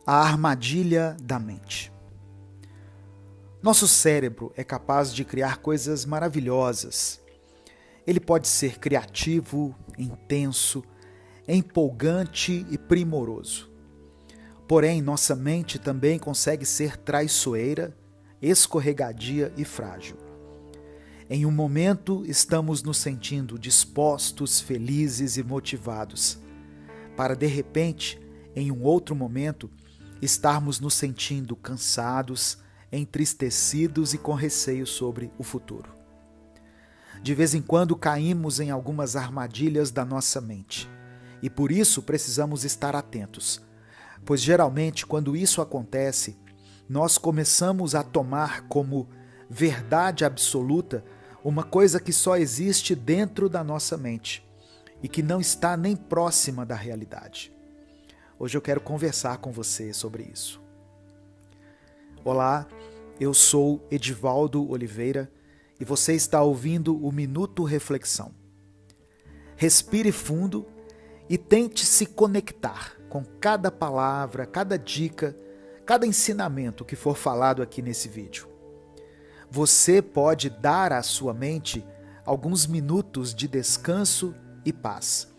A armadilha da mente. Nosso cérebro é capaz de criar coisas maravilhosas. Ele pode ser criativo, intenso, empolgante e primoroso. Porém, nossa mente também consegue ser traiçoeira, escorregadia e frágil. Em um momento, estamos nos sentindo dispostos, felizes e motivados, para de repente, em um outro momento, estarmos nos sentindo cansados, entristecidos e com receio sobre o futuro. De vez em quando caímos em algumas armadilhas da nossa mente e por isso precisamos estar atentos, pois geralmente quando isso acontece, nós começamos a tomar como verdade absoluta uma coisa que só existe dentro da nossa mente e que não está nem próxima da realidade. Hoje eu quero conversar com você sobre isso. Olá, eu sou Edivaldo Oliveira e você está ouvindo o Minuto Reflexão. Respire fundo e tente se conectar com cada palavra, cada dica, cada ensinamento que for falado aqui nesse vídeo. Você pode dar à sua mente alguns minutos de descanso e paz.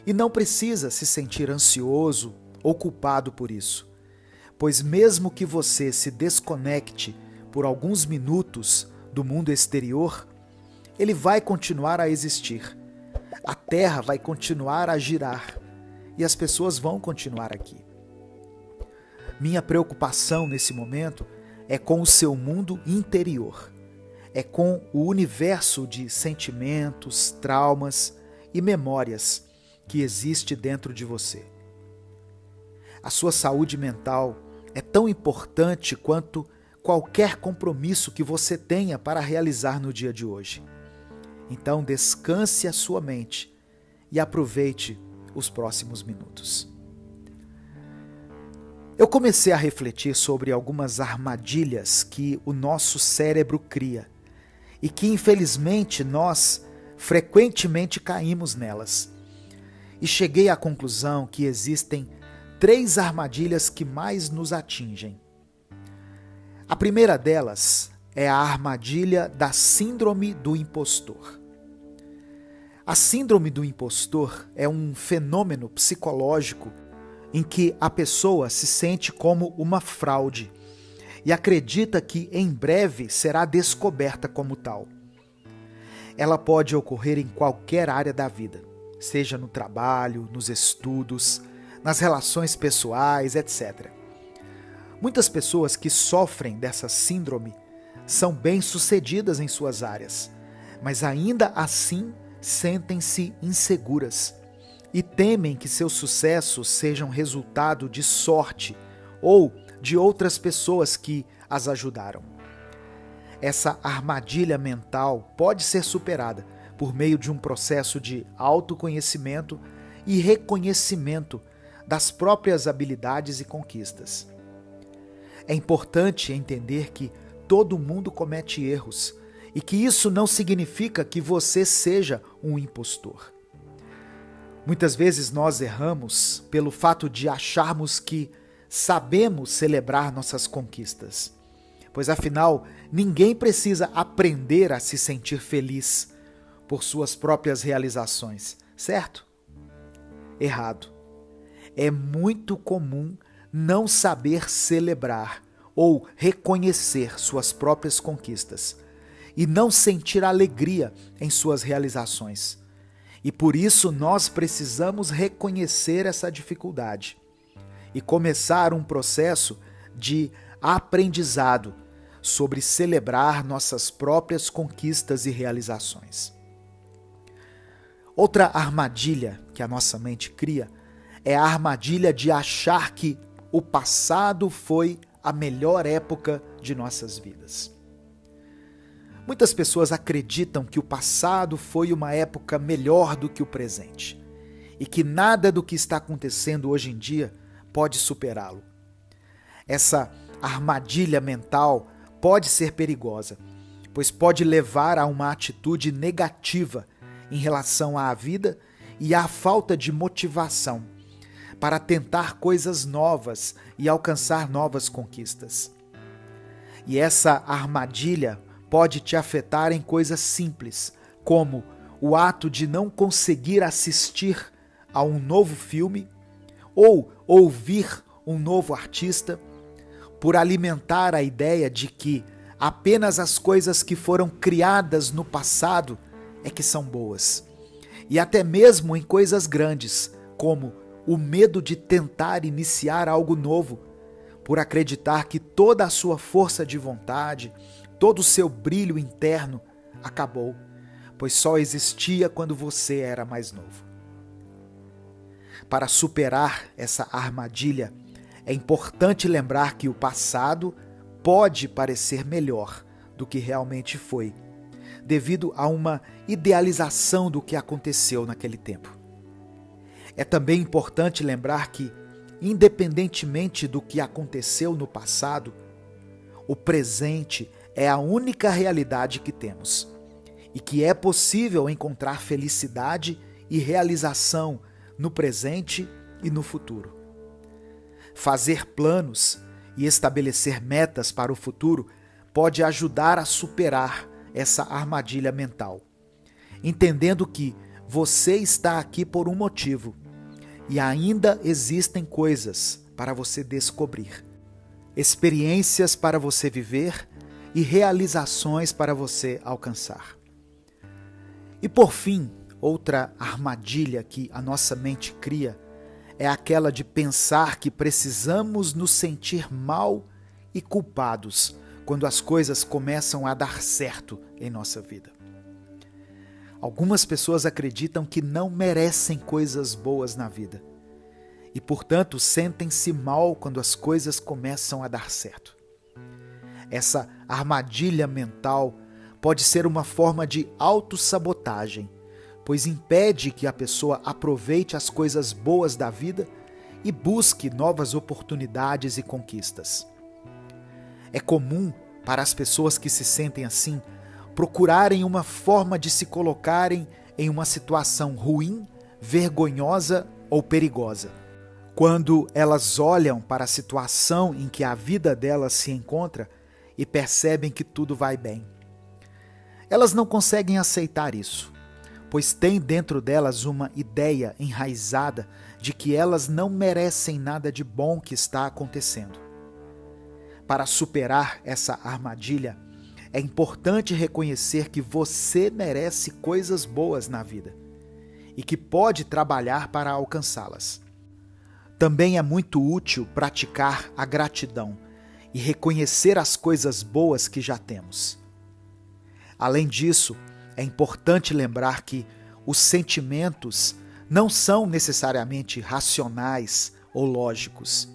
E não precisa se sentir ansioso ou culpado por isso, pois mesmo que você se desconecte por alguns minutos do mundo exterior, ele vai continuar a existir. A Terra vai continuar a girar e as pessoas vão continuar aqui. Minha preocupação nesse momento é com o seu mundo interior, é com o universo de sentimentos, traumas e memórias que existe dentro de você. A sua saúde mental é tão importante quanto qualquer compromisso que você tenha para realizar no dia de hoje. Então descanse a sua mente e aproveite os próximos minutos. Eu comecei a refletir sobre algumas armadilhas que o nosso cérebro cria e que infelizmente nós frequentemente caímos nelas. E cheguei à conclusão que existem 3 armadilhas que mais nos atingem. A primeira delas é a armadilha da síndrome do impostor. A síndrome do impostor é um fenômeno psicológico em que a pessoa se sente como uma fraude e acredita que em breve será descoberta como tal. Ela pode ocorrer em qualquer área da vida, seja no trabalho, nos estudos, nas relações pessoais, etc. Muitas pessoas que sofrem dessa síndrome são bem-sucedidas em suas áreas, mas ainda assim sentem-se inseguras e temem que seus sucessos sejam resultado de sorte ou de outras pessoas que as ajudaram. Essa armadilha mental pode ser superada por meio de um processo de autoconhecimento e reconhecimento das próprias habilidades e conquistas. É importante entender que todo mundo comete erros e que isso não significa que você seja um impostor. Muitas vezes nós erramos pelo fato de acharmos que sabemos celebrar nossas conquistas, pois afinal ninguém precisa aprender a se sentir feliz por suas próprias realizações, certo? Errado. É muito comum não saber celebrar ou reconhecer suas próprias conquistas e não sentir alegria em suas realizações. E por isso nós precisamos reconhecer essa dificuldade e começar um processo de aprendizado sobre celebrar nossas próprias conquistas e realizações. Outra armadilha que a nossa mente cria é a armadilha de achar que o passado foi a melhor época de nossas vidas. Muitas pessoas acreditam que o passado foi uma época melhor do que o presente e que nada do que está acontecendo hoje em dia pode superá-lo. Essa armadilha mental pode ser perigosa, pois pode levar a uma atitude negativa em relação à vida e à falta de motivação para tentar coisas novas e alcançar novas conquistas. E essa armadilha pode te afetar em coisas simples, como o ato de não conseguir assistir a um novo filme ou ouvir um novo artista, por alimentar a ideia de que apenas as coisas que foram criadas no passado é que são boas. E até mesmo em coisas grandes, como o medo de tentar iniciar algo novo, por acreditar que toda a sua força de vontade, todo o seu brilho interno acabou, pois só existia quando você era mais novo. Para superar essa armadilha, é importante lembrar que o passado pode parecer melhor do que realmente foi, devido a uma idealização do que aconteceu naquele tempo. É também importante lembrar que, independentemente do que aconteceu no passado, o presente é a única realidade que temos e que é possível encontrar felicidade e realização no presente e no futuro. Fazer planos e estabelecer metas para o futuro pode ajudar a superar essa armadilha mental, entendendo que você está aqui por um motivo e ainda existem coisas para você descobrir, experiências para você viver e realizações para você alcançar. E por fim, outra armadilha que a nossa mente cria é aquela de pensar que precisamos nos sentir mal e culpados quando as coisas começam a dar certo em nossa vida. Algumas pessoas acreditam que não merecem coisas boas na vida e, portanto, sentem-se mal quando as coisas começam a dar certo. Essa armadilha mental pode ser uma forma de autossabotagem, pois impede que a pessoa aproveite as coisas boas da vida e busque novas oportunidades e conquistas. É comum para as pessoas que se sentem assim procurarem uma forma de se colocarem em uma situação ruim, vergonhosa ou perigosa. Quando elas olham para a situação em que a vida delas se encontra e percebem que tudo vai bem. Elas não conseguem aceitar isso, pois tem dentro delas uma ideia enraizada de que elas não merecem nada de bom que está acontecendo. Para superar essa armadilha, é importante reconhecer que você merece coisas boas na vida e que pode trabalhar para alcançá-las. Também é muito útil praticar a gratidão e reconhecer as coisas boas que já temos. Além disso, é importante lembrar que os sentimentos não são necessariamente racionais ou lógicos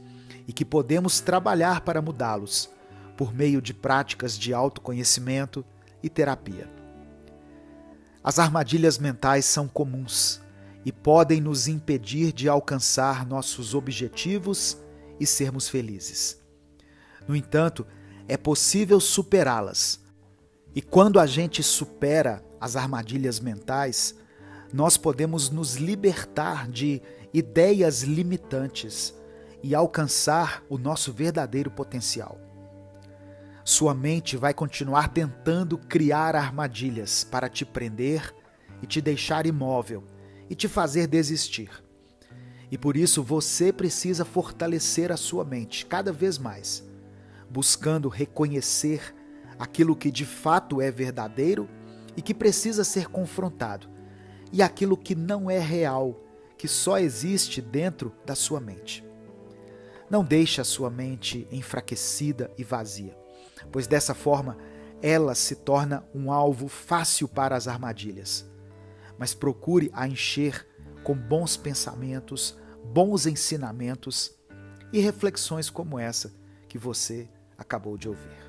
e que podemos trabalhar para mudá-los por meio de práticas de autoconhecimento e terapia. As armadilhas mentais são comuns e podem nos impedir de alcançar nossos objetivos e sermos felizes. No entanto, é possível superá-las. E quando a gente supera as armadilhas mentais, nós podemos nos libertar de ideias limitantes e alcançar o nosso verdadeiro potencial. Sua mente vai continuar tentando criar armadilhas para te prender e te deixar imóvel e te fazer desistir. E por isso você precisa fortalecer a sua mente cada vez mais, buscando reconhecer aquilo que de fato é verdadeiro e que precisa ser confrontado, e aquilo que não é real, que só existe dentro da sua mente. Não deixe a sua mente enfraquecida e vazia, pois dessa forma ela se torna um alvo fácil para as armadilhas. Mas procure a encher com bons pensamentos, bons ensinamentos e reflexões como essa que você acabou de ouvir.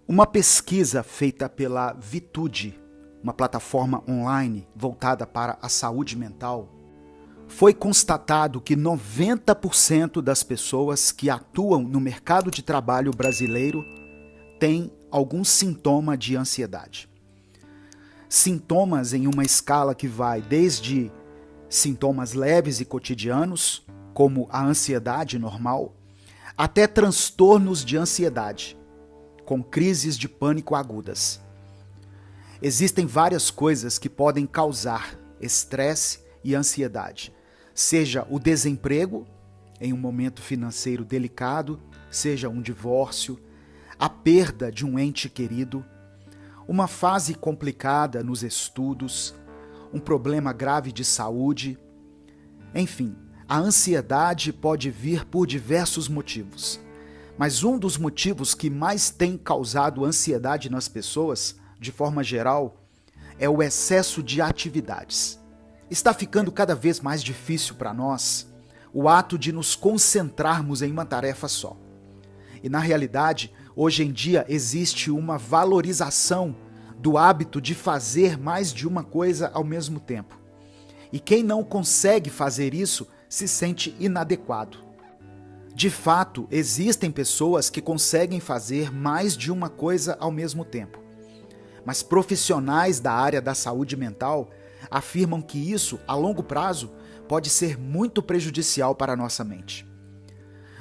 Uma pesquisa feita pela Vitude, uma plataforma online voltada para a saúde mental, foi constatado que 90% das pessoas que atuam no mercado de trabalho brasileiro têm algum sintoma de ansiedade. Sintomas em uma escala que vai desde sintomas leves e cotidianos, como a ansiedade normal, até transtornos de ansiedade, com crises de pânico agudas. Existem várias coisas que podem causar estresse e ansiedade, seja o desemprego, em um momento financeiro delicado, seja um divórcio, a perda de um ente querido, uma fase complicada nos estudos, um problema grave de saúde. Enfim, a ansiedade pode vir por diversos motivos. Mas um dos motivos que mais tem causado ansiedade nas pessoas, de forma geral, é o excesso de atividades. Está ficando cada vez mais difícil para nós o ato de nos concentrarmos em uma tarefa só. E na realidade, hoje em dia existe uma valorização do hábito de fazer mais de uma coisa ao mesmo tempo. E quem não consegue fazer isso se sente inadequado. De fato, existem pessoas que conseguem fazer mais de uma coisa ao mesmo tempo. Mas profissionais da área da saúde mental afirmam que isso, a longo prazo, pode ser muito prejudicial para a nossa mente.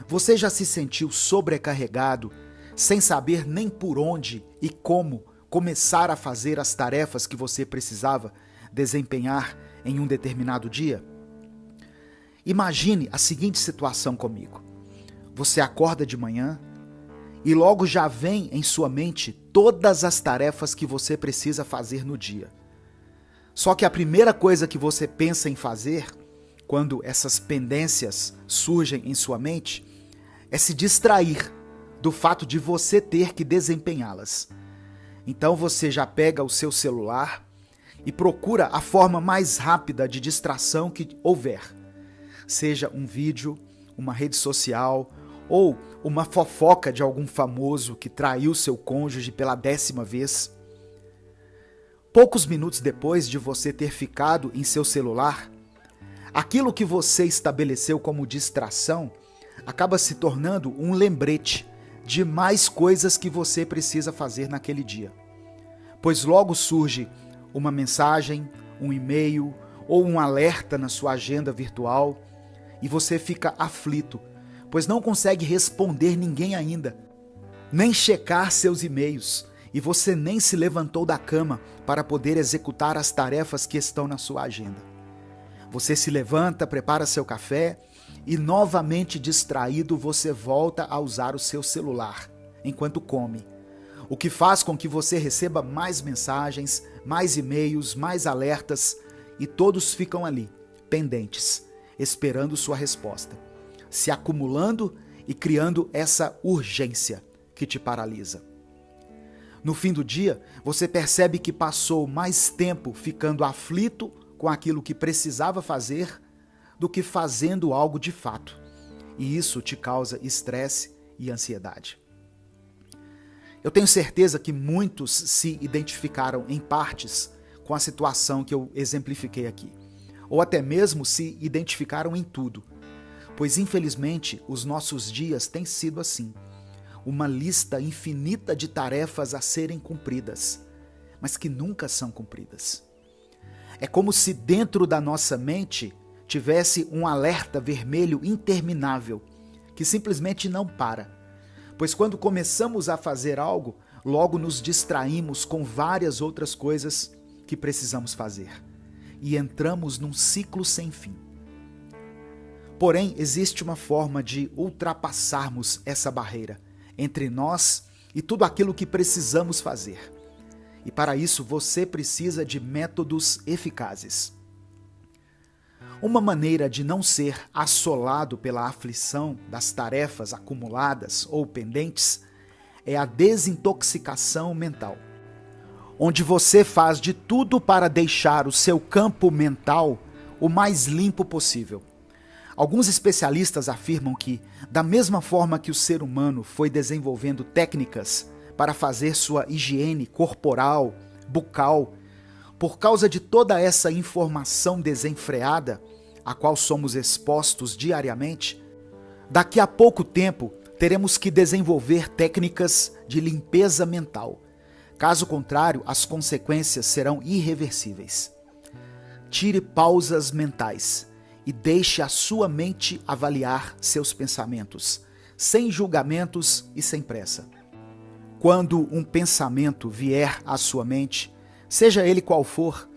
Você já se sentiu sobrecarregado, sem saber nem por onde e como começar a fazer as tarefas que você precisava desempenhar em um determinado dia? Imagine a seguinte situação comigo. Você acorda de manhã e logo já vem em sua mente todas as tarefas que você precisa fazer no dia. Só que a primeira coisa que você pensa em fazer, quando essas pendências surgem em sua mente, é se distrair do fato de você ter que desempenhá-las. Então você já pega o seu celular e procura a forma mais rápida de distração que houver. Seja um vídeo, uma rede social ou uma fofoca de algum famoso que traiu seu cônjuge pela 10ª vez. Poucos minutos depois de você ter ficado em seu celular, aquilo que você estabeleceu como distração acaba se tornando um lembrete de mais coisas que você precisa fazer naquele dia. Pois logo surge uma mensagem, um e-mail ou um alerta na sua agenda virtual e você fica aflito, pois não consegue responder ninguém ainda, nem checar seus e-mails, e você nem se levantou da cama para poder executar as tarefas que estão na sua agenda. Você se levanta, prepara seu café e, novamente distraído, você volta a usar o seu celular enquanto come, o que faz com que você receba mais mensagens, mais e-mails, mais alertas, e todos ficam ali, pendentes, esperando sua resposta, se acumulando e criando essa urgência que te paralisa. No fim do dia, você percebe que passou mais tempo ficando aflito com aquilo que precisava fazer do que fazendo algo de fato. E isso te causa estresse e ansiedade. Eu tenho certeza que muitos se identificaram em partes com a situação que eu exemplifiquei aqui, ou até mesmo se identificaram em tudo, pois infelizmente os nossos dias têm sido assim. Uma lista infinita de tarefas a serem cumpridas, mas que nunca são cumpridas. É como se dentro da nossa mente tivesse um alerta vermelho interminável, que simplesmente não para. Pois quando começamos a fazer algo, logo nos distraímos com várias outras coisas que precisamos fazer. E entramos num ciclo sem fim. Porém, existe uma forma de ultrapassarmos essa barreira entre nós e tudo aquilo que precisamos fazer. E para isso você precisa de métodos eficazes. Uma maneira de não ser assolado pela aflição das tarefas acumuladas ou pendentes é a desintoxicação mental, onde você faz de tudo para deixar o seu campo mental o mais limpo possível. Alguns especialistas afirmam que, da mesma forma que o ser humano foi desenvolvendo técnicas para fazer sua higiene corporal, bucal, por causa de toda essa informação desenfreada, a qual somos expostos diariamente, daqui a pouco tempo teremos que desenvolver técnicas de limpeza mental. Caso contrário, as consequências serão irreversíveis. tire pausas mentais e deixe a sua mente avaliar seus pensamentos, sem julgamentos e sem pressa. Quando um pensamento vier à sua mente, seja ele qual for,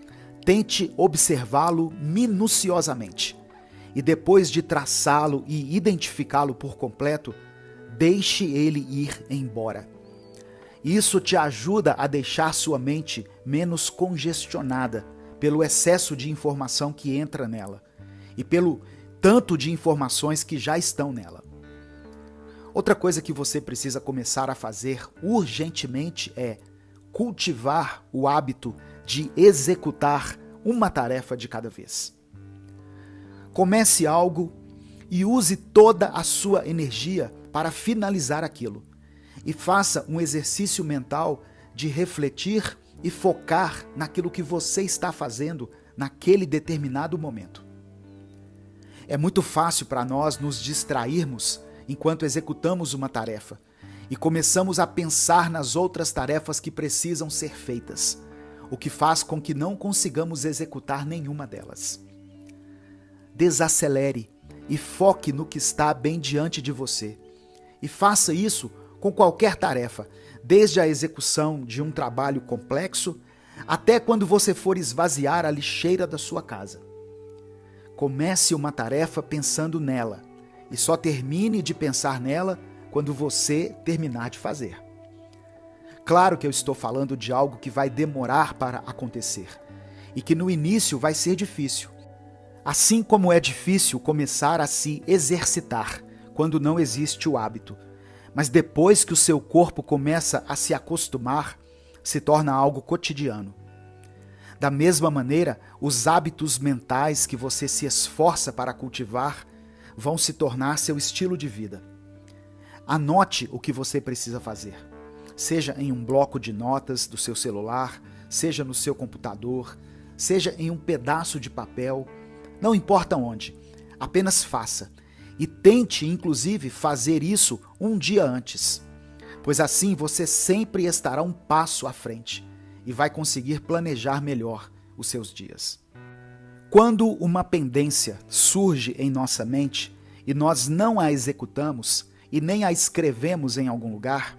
tente observá-lo minuciosamente e depois de traçá-lo e identificá-lo por completo, deixe ele ir embora. Isso te ajuda a deixar sua mente menos congestionada pelo excesso de informação que entra nela e pelo tanto de informações que já estão nela. Outra coisa que você precisa começar a fazer urgentemente é cultivar o hábito de executar uma tarefa de cada vez. Comece algo e use toda a sua energia para finalizar aquilo. E faça um exercício mental de refletir e focar naquilo que você está fazendo naquele determinado momento. É muito fácil para nós nos distrairmos enquanto executamos uma tarefa e começamos a pensar nas outras tarefas que precisam ser feitas, o que faz com que não consigamos executar nenhuma delas. Desacelere e foque no que está bem diante de você. E faça isso com qualquer tarefa, desde a execução de um trabalho complexo até quando você for esvaziar a lixeira da sua casa. Comece uma tarefa pensando nela e só termine de pensar nela quando você terminar de fazer. Claro que eu estou falando de algo que vai demorar para acontecer e que no início vai ser difícil. Assim como é difícil começar a se exercitar quando não existe o hábito. Mas depois que o seu corpo começa a se acostumar, se torna algo cotidiano. Da mesma maneira, os hábitos mentais que você se esforça para cultivar vão se tornar seu estilo de vida. Anote o que você precisa fazer, seja em um bloco de notas do seu celular, seja no seu computador, seja em um pedaço de papel, não importa onde, apenas faça. E tente, inclusive, fazer isso um dia antes, pois assim você sempre estará um passo à frente e vai conseguir planejar melhor os seus dias. Quando uma pendência surge em nossa mente e nós não a executamos e nem a escrevemos em algum lugar,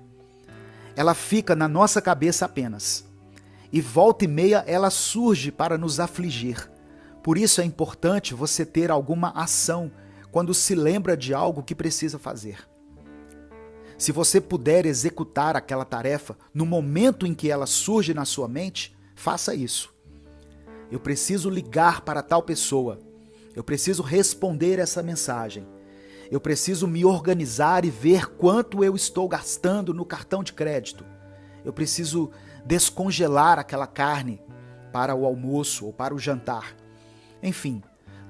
ela fica na nossa cabeça apenas. E volta e meia ela surge para nos afligir. Por isso é importante você ter alguma ação quando se lembra de algo que precisa fazer. Se você puder executar aquela tarefa no momento em que ela surge na sua mente, faça isso. Eu preciso ligar para tal pessoa. Eu preciso responder essa mensagem. Eu preciso me organizar e ver quanto eu estou gastando no cartão de crédito. Eu preciso descongelar aquela carne para o almoço ou para o jantar. Enfim,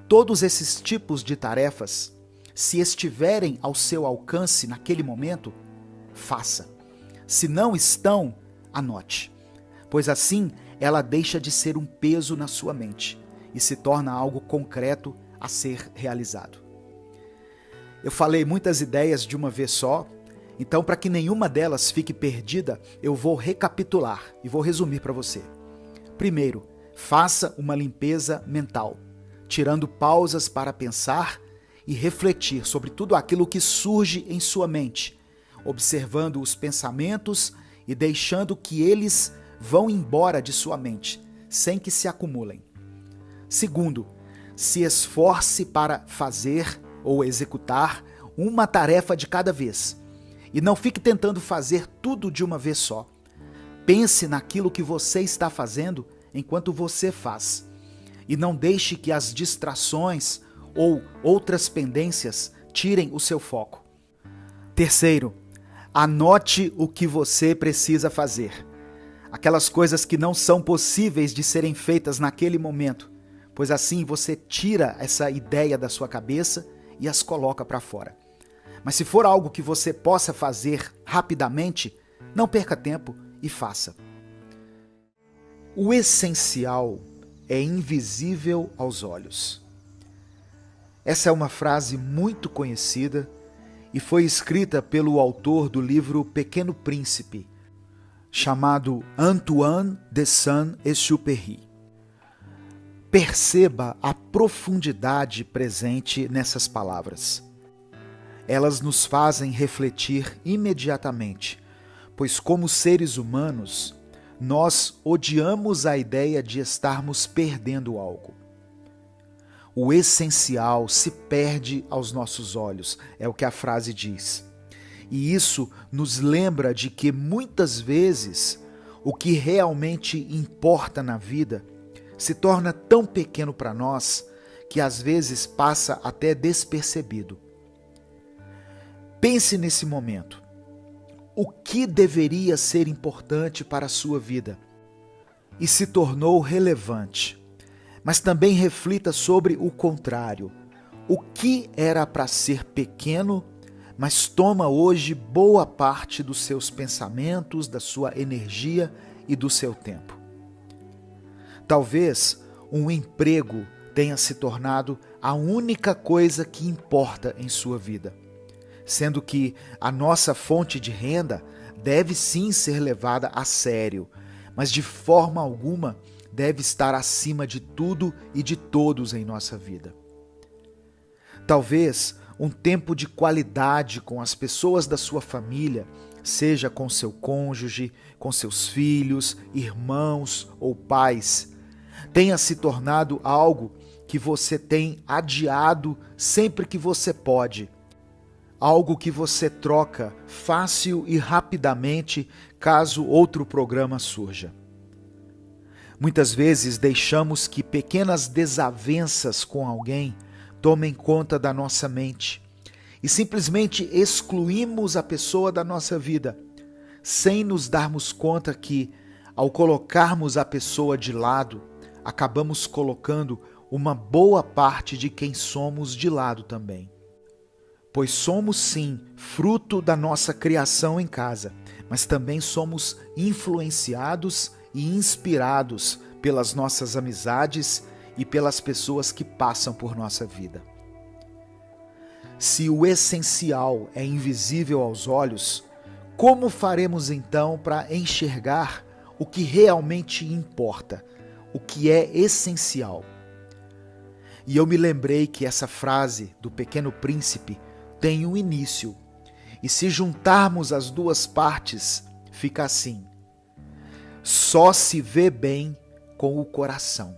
todos esses tipos de tarefas, se estiverem ao seu alcance naquele momento, faça. Se não estão, anote, pois assim ela deixa de ser um peso na sua mente e se torna algo concreto a ser realizado. Eu falei muitas ideias de uma vez só, então para que nenhuma delas fique perdida, eu vou recapitular e vou resumir para você. Primeiro, faça uma limpeza mental, tirando pausas para pensar e refletir sobre tudo aquilo que surge em sua mente, observando os pensamentos e deixando que eles vão embora de sua mente, sem que se acumulem. Segundo, se esforce para fazer ou executar uma tarefa de cada vez e não fique tentando fazer tudo de uma vez só. Pense naquilo que você está fazendo enquanto você faz. E não deixe que as distrações ou outras pendências tirem o seu foco. Terceiro, anote o que você precisa fazer. Aquelas coisas que não são possíveis de serem feitas naquele momento, pois assim você tira essa ideia da sua cabeça e as coloca para fora. Mas se for algo que você possa fazer rapidamente, não perca tempo e faça. O essencial é invisível aos olhos. Essa é uma frase muito conhecida e foi escrita pelo autor do livro Pequeno Príncipe, chamado Antoine de Saint-Exupéry. Perceba a profundidade presente nessas palavras. Elas nos fazem refletir imediatamente, pois como seres humanos, nós odiamos a ideia de estarmos perdendo algo. O essencial se perde aos nossos olhos, é o que a frase diz. E isso nos lembra de que muitas vezes o que realmente importa na vida se torna tão pequeno para nós que às vezes passa até despercebido. Pense nesse momento. O que deveria ser importante para a sua vida e se tornou relevante? Mas também reflita sobre o contrário. O que era para ser pequeno, mas toma hoje boa parte dos seus pensamentos, da sua energia e do seu tempo? Talvez um emprego tenha se tornado a única coisa que importa em sua vida, sendo que a nossa fonte de renda deve sim ser levada a sério, mas de forma alguma deve estar acima de tudo e de todos em nossa vida. Talvez um tempo de qualidade com as pessoas da sua família, seja com seu cônjuge, com seus filhos, irmãos ou pais, tenha se tornado algo que você tem adiado sempre que você pode, algo que você troca fácil e rapidamente caso outro programa surja. Muitas vezes deixamos que pequenas desavenças com alguém tomem conta da nossa mente e simplesmente excluímos a pessoa da nossa vida, sem nos darmos conta que, ao colocarmos a pessoa de lado, acabamos colocando uma boa parte de quem somos de lado também. Pois somos sim fruto da nossa criação em casa, mas também somos influenciados e inspirados pelas nossas amizades e pelas pessoas que passam por nossa vida. Se o essencial é invisível aos olhos, como faremos então para enxergar o que realmente importa, o que é essencial? E eu me lembrei que essa frase do Pequeno Príncipe tem um início, e se juntarmos as duas partes, fica assim: só se vê bem com o coração.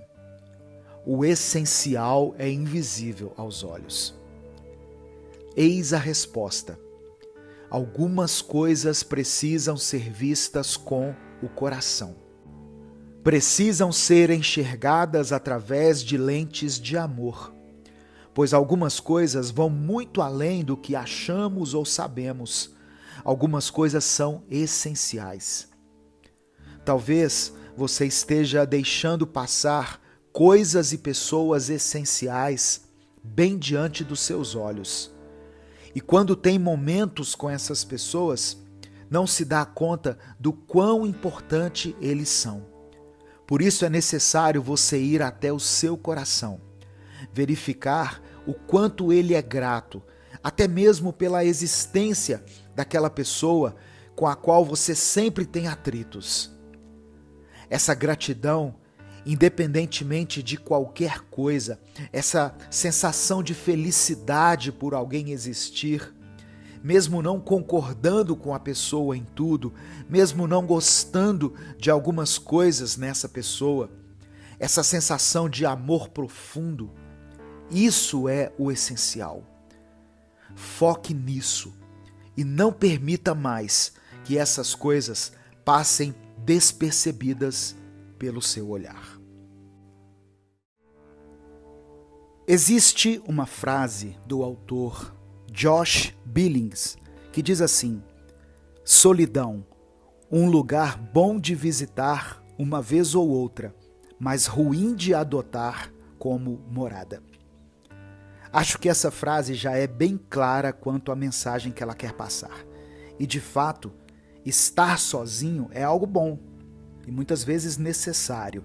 O essencial é invisível aos olhos. Eis a resposta. Algumas coisas precisam ser vistas com o coração. Precisam ser enxergadas através de lentes de amor, pois algumas coisas vão muito além do que achamos ou sabemos. Algumas coisas são essenciais. Talvez você esteja deixando passar coisas e pessoas essenciais bem diante dos seus olhos. E quando tem momentos com essas pessoas, não se dá conta do quão importante eles são. Por isso é necessário você ir até o seu coração, verificar o quanto ele é grato, até mesmo pela existência daquela pessoa com a qual você sempre tem atritos. Essa gratidão, independentemente de qualquer coisa, essa sensação de felicidade por alguém existir, mesmo não concordando com a pessoa em tudo, mesmo não gostando de algumas coisas nessa pessoa, essa sensação de amor profundo, isso é o essencial. Foque nisso e não permita mais que essas coisas passem despercebidas pelo seu olhar. Existe uma frase do autor Josh Billings que diz assim: solidão, um lugar bom de visitar uma vez ou outra, mas ruim de adotar como morada. Acho que essa frase já é bem clara quanto à mensagem que ela quer passar. E de fato, estar sozinho é algo bom e muitas vezes necessário.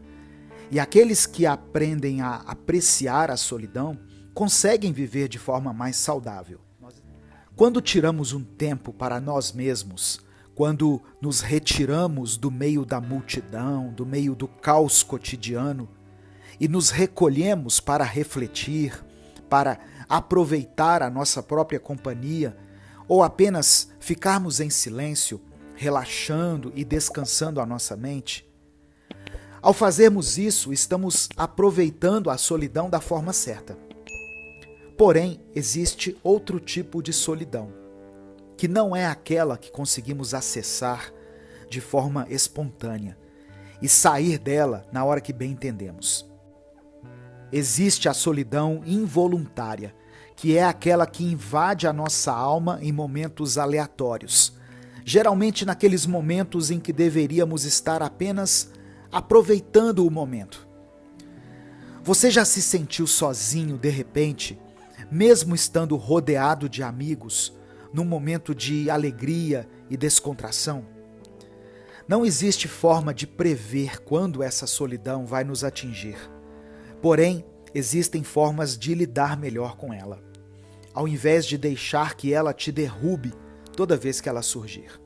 E aqueles que aprendem a apreciar a solidão conseguem viver de forma mais saudável. Quando tiramos um tempo para nós mesmos, quando nos retiramos do meio da multidão, do meio do caos cotidiano, e nos recolhemos para refletir, para aproveitar a nossa própria companhia, ou apenas ficarmos em silêncio, relaxando e descansando a nossa mente, ao fazermos isso, estamos aproveitando a solidão da forma certa. Porém, existe outro tipo de solidão, que não é aquela que conseguimos acessar de forma espontânea e sair dela na hora que bem entendemos. Existe a solidão involuntária, que é aquela que invade a nossa alma em momentos aleatórios, geralmente naqueles momentos em que deveríamos estar apenas aproveitando o momento. Você já se sentiu sozinho de repente, mesmo estando rodeado de amigos, num momento de alegria e descontração? Não existe forma de prever quando essa solidão vai nos atingir. Porém, existem formas de lidar melhor com ela, ao invés de deixar que ela te derrube toda vez que ela surgir.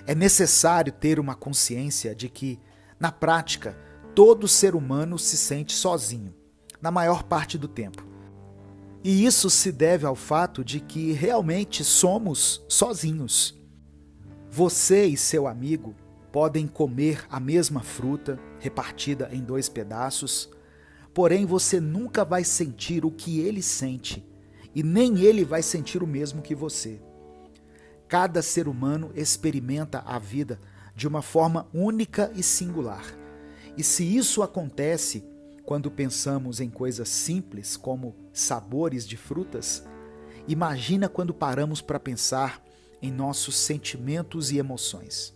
É necessário ter uma consciência de que, na prática, todo ser humano se sente sozinho, na maior parte do tempo. E isso se deve ao fato de que realmente somos sozinhos. Você e seu amigo podem comer a mesma fruta, repartida em 2 pedaços, porém você nunca vai sentir o que ele sente, e nem ele vai sentir o mesmo que você. Cada ser humano experimenta a vida de uma forma única e singular. E se isso acontece quando pensamos em coisas simples como sabores de frutas, imagina quando paramos para pensar em nossos sentimentos e emoções.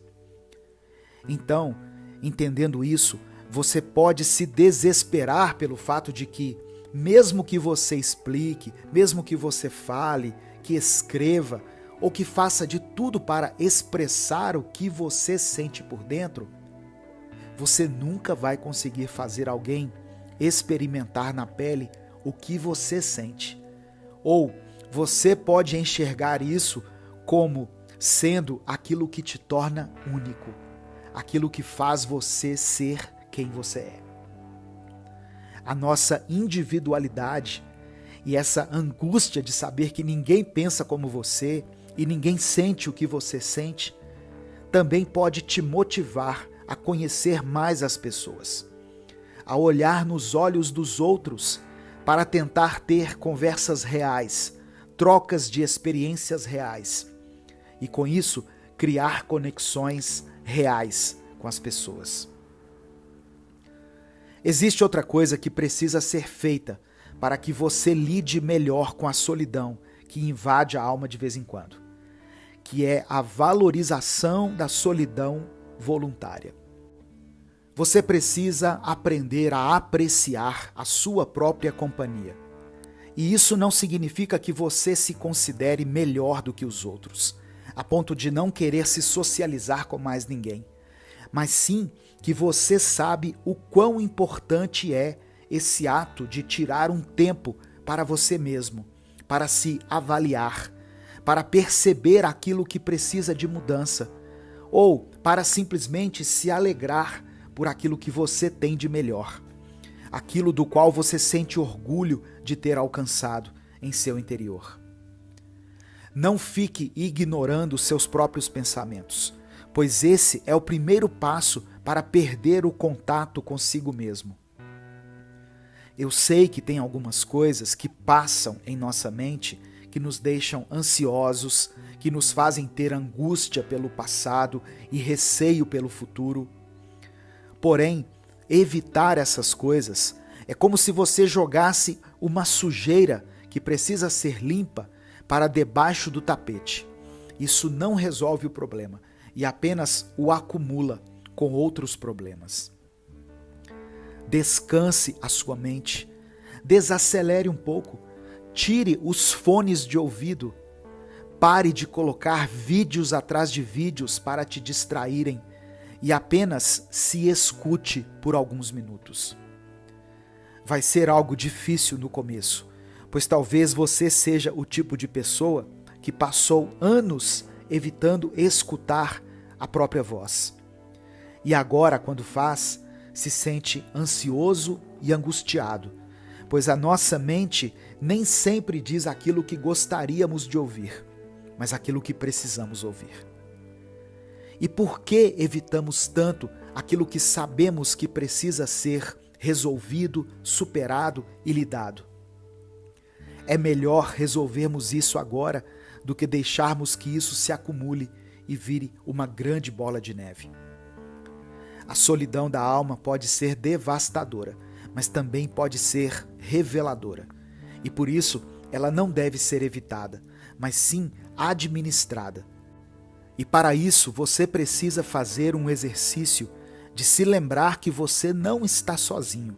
Então, entendendo isso, você pode se desesperar pelo fato de que, mesmo que você explique, mesmo que você fale, que escreva, ou que faça de tudo para expressar o que você sente por dentro, você nunca vai conseguir fazer alguém experimentar na pele o que você sente. Ou você pode enxergar isso como sendo aquilo que te torna único, aquilo que faz você ser quem você é. A nossa individualidade e essa angústia de saber que ninguém pensa como você e ninguém sente o que você sente, também pode te motivar a conhecer mais as pessoas, a olhar nos olhos dos outros para tentar ter conversas reais, trocas de experiências reais e, com isso, criar conexões reais com as pessoas. Existe outra coisa que precisa ser feita para que você lide melhor com a solidão que invade a alma de vez em quando, que é a valorização da solidão voluntária. Você precisa aprender a apreciar a sua própria companhia. E isso não significa que você se considere melhor do que os outros, a ponto de não querer se socializar com mais ninguém, mas sim que você sabe o quão importante é esse ato de tirar um tempo para você mesmo, para se avaliar, para perceber aquilo que precisa de mudança, ou para simplesmente se alegrar por aquilo que você tem de melhor, aquilo do qual você sente orgulho de ter alcançado em seu interior. Não fique ignorando seus próprios pensamentos, pois esse é o primeiro passo para perder o contato consigo mesmo. Eu sei que tem algumas coisas que passam em nossa mente que nos deixam ansiosos, que nos fazem ter angústia pelo passado e receio pelo futuro. Porém, evitar essas coisas é como se você jogasse uma sujeira que precisa ser limpa para debaixo do tapete. Isso não resolve o problema e apenas o acumula com outros problemas. Descanse a sua mente, desacelere um pouco, tire os fones de ouvido, pare de colocar vídeos atrás de vídeos para te distraírem e apenas se escute por alguns minutos. Vai ser algo difícil no começo, pois talvez você seja o tipo de pessoa que passou anos evitando escutar a própria voz. E agora, quando faz, se sente ansioso e angustiado, pois a nossa mente nem sempre diz aquilo que gostaríamos de ouvir, mas aquilo que precisamos ouvir. E por que evitamos tanto aquilo que sabemos que precisa ser resolvido, superado e lidado? É melhor resolvermos isso agora do que deixarmos que isso se acumule e vire uma grande bola de neve. A solidão da alma pode ser devastadora, mas também pode ser reveladora. E por isso, ela não deve ser evitada, mas sim administrada. E para isso, você precisa fazer um exercício de se lembrar que você não está sozinho,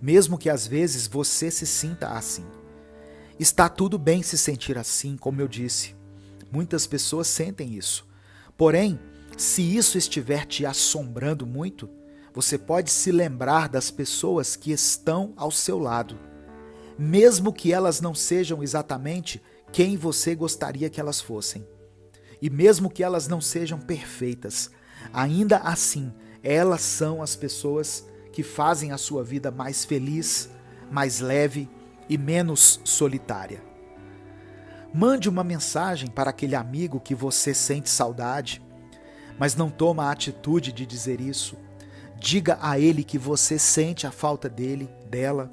mesmo que às vezes você se sinta assim. Está tudo bem se sentir assim, como eu disse. Muitas pessoas sentem isso. Porém, se isso estiver te assombrando muito, você pode se lembrar das pessoas que estão ao seu lado, mesmo que elas não sejam exatamente quem você gostaria que elas fossem. E mesmo que elas não sejam perfeitas, ainda assim, elas são as pessoas que fazem a sua vida mais feliz, mais leve e menos solitária. Mande uma mensagem para aquele amigo que você sente saudade, mas não toma a atitude de dizer isso. Diga a ele que você sente a falta dele, dela.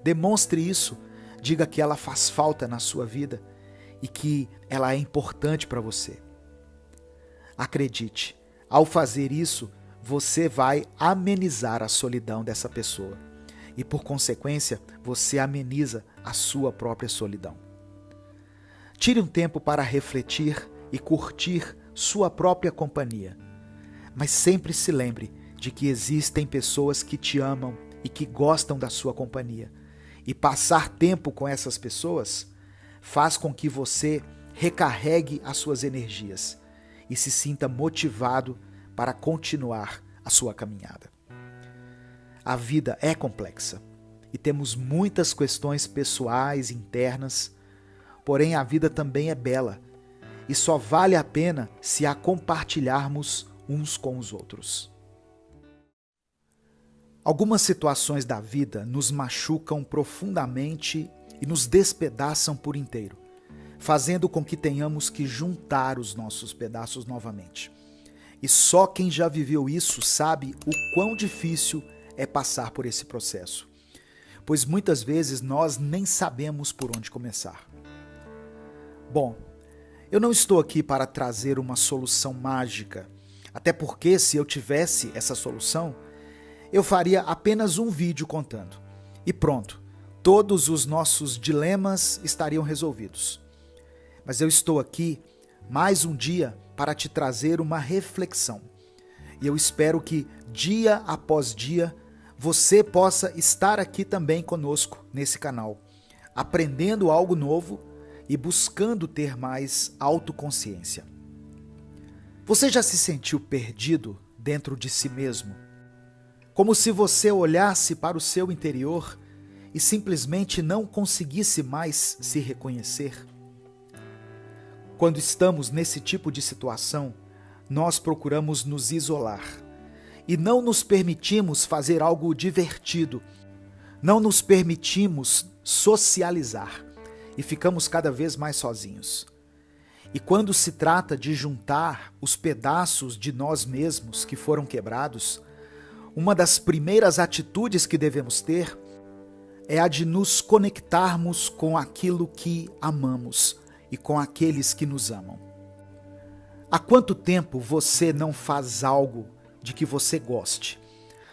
Demonstre isso. Diga que ela faz falta na sua vida e que ela é importante para você. Acredite, ao fazer isso, você vai amenizar a solidão dessa pessoa. E por consequência, você ameniza a sua própria solidão. Tire um tempo para refletir e curtir sua própria companhia. Mas sempre se lembre de que existem pessoas que te amam e que gostam da sua companhia. E passar tempo com essas pessoas faz com que você recarregue as suas energias e se sinta motivado para continuar a sua caminhada. A vida é complexa e temos muitas questões pessoais, internas, porém a vida também é bela e só vale a pena se a compartilharmos uns com os outros. Algumas situações da vida nos machucam profundamente e nos despedaçam por inteiro, fazendo com que tenhamos que juntar os nossos pedaços novamente. E só quem já viveu isso sabe o quão difícil é passar por esse processo, pois muitas vezes nós nem sabemos por onde começar. Bom, eu não estou aqui para trazer uma solução mágica, até porque se eu tivesse essa solução, eu faria apenas um vídeo contando. E pronto, todos os nossos dilemas estariam resolvidos. Mas eu estou aqui mais um dia para te trazer uma reflexão. E eu espero que dia após dia você possa estar aqui também conosco nesse canal, aprendendo algo novo e buscando ter mais autoconsciência. Você já se sentiu perdido dentro de si mesmo? Como se você olhasse para o seu interior e simplesmente não conseguisse mais se reconhecer? Quando estamos nesse tipo de situação, nós procuramos nos isolar e não nos permitimos fazer algo divertido, não nos permitimos socializar e ficamos cada vez mais sozinhos. E quando se trata de juntar os pedaços de nós mesmos que foram quebrados, uma das primeiras atitudes que devemos ter é a de nos conectarmos com aquilo que amamos e com aqueles que nos amam. Há quanto tempo você não faz algo de que você goste,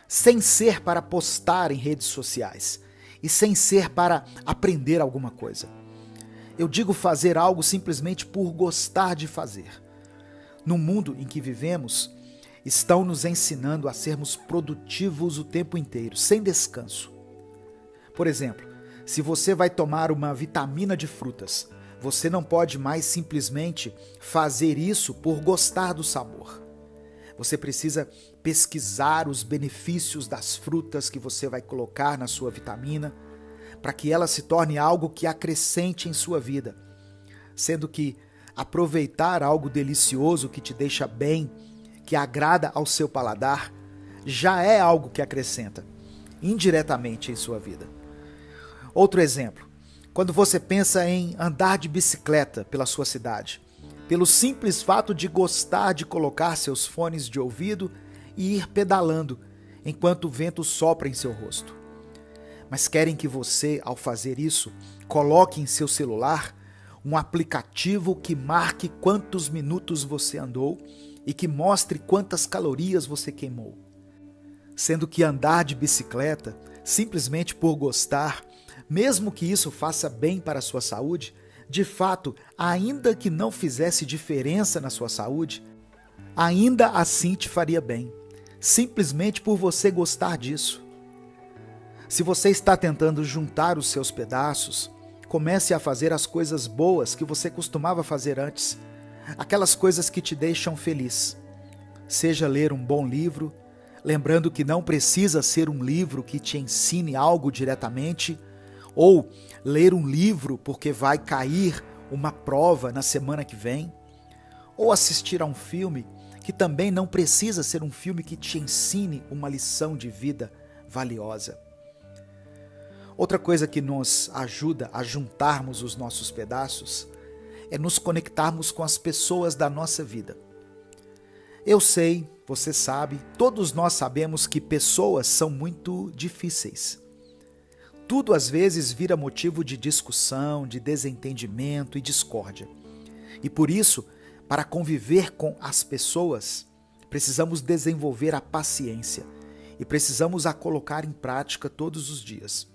sem ser para postar em redes sociais e sem ser para aprender alguma coisa? Eu digo fazer algo simplesmente por gostar de fazer. No mundo em que vivemos, estão nos ensinando a sermos produtivos o tempo inteiro, sem descanso. Por exemplo, se você vai tomar uma vitamina de frutas, você não pode mais simplesmente fazer isso por gostar do sabor. Você precisa pesquisar os benefícios das frutas que você vai colocar na sua vitamina, para que ela se torne algo que acrescente em sua vida. Sendo que aproveitar algo delicioso que te deixa bem, que agrada ao seu paladar, já é algo que acrescenta indiretamente em sua vida. Outro exemplo, quando você pensa em andar de bicicleta pela sua cidade, pelo simples fato de gostar de colocar seus fones de ouvido e ir pedalando enquanto o vento sopra em seu rosto. Mas querem que você, ao fazer isso, coloque em seu celular um aplicativo que marque quantos minutos você andou e que mostre quantas calorias você queimou. Sendo que andar de bicicleta, simplesmente por gostar, mesmo que isso faça bem para a sua saúde, de fato, ainda que não fizesse diferença na sua saúde, ainda assim te faria bem, simplesmente por você gostar disso. Se você está tentando juntar os seus pedaços, comece a fazer as coisas boas que você costumava fazer antes, aquelas coisas que te deixam feliz. Seja ler um bom livro, lembrando que não precisa ser um livro que te ensine algo diretamente, ou ler um livro porque vai cair uma prova na semana que vem, ou assistir a um filme que também não precisa ser um filme que te ensine uma lição de vida valiosa. Outra coisa que nos ajuda a juntarmos os nossos pedaços é nos conectarmos com as pessoas da nossa vida. Eu sei, você sabe, todos nós sabemos que pessoas são muito difíceis. Tudo às vezes vira motivo de discussão, de desentendimento e discórdia. E por isso, para conviver com as pessoas, precisamos desenvolver a paciência e precisamos a colocar em prática todos os dias.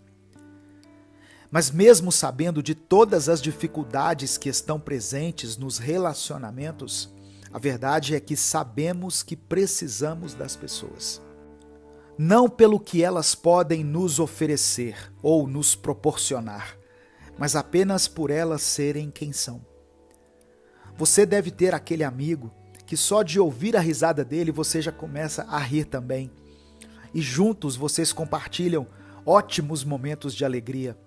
Mas mesmo sabendo de todas as dificuldades que estão presentes nos relacionamentos, a verdade é que sabemos que precisamos das pessoas. Não pelo que elas podem nos oferecer ou nos proporcionar, mas apenas por elas serem quem são. Você deve ter aquele amigo que só de ouvir a risada dele você já começa a rir também. E juntos vocês compartilham ótimos momentos de alegria.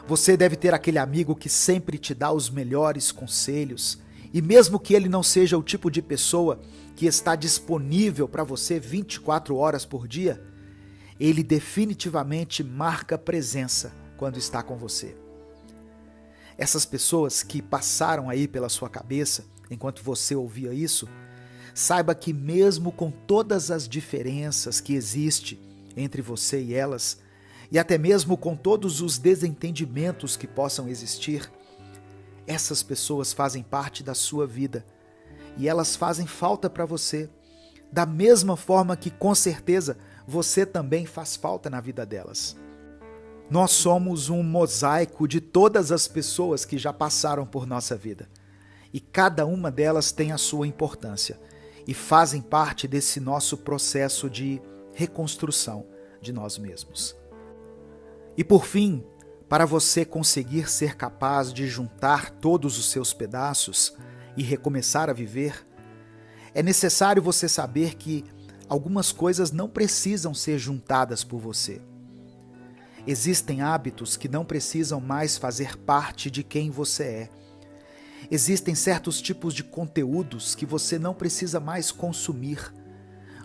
Você deve ter aquele amigo que sempre te dá os melhores conselhos, e mesmo que ele não seja o tipo de pessoa que está disponível para você 24 horas por dia, ele definitivamente marca presença quando está com você. Essas pessoas que passaram aí pela sua cabeça enquanto você ouvia isso, saiba que mesmo com todas as diferenças que existem entre você e elas, e até mesmo com todos os desentendimentos que possam existir, essas pessoas fazem parte da sua vida e elas fazem falta para você, da mesma forma que com certeza você também faz falta na vida delas. Nós somos um mosaico de todas as pessoas que já passaram por nossa vida e cada uma delas tem a sua importância e fazem parte desse nosso processo de reconstrução de nós mesmos. E por fim, para você conseguir ser capaz de juntar todos os seus pedaços e recomeçar a viver, é necessário você saber que algumas coisas não precisam ser juntadas por você. Existem hábitos que não precisam mais fazer parte de quem você é. Existem certos tipos de conteúdos que você não precisa mais consumir,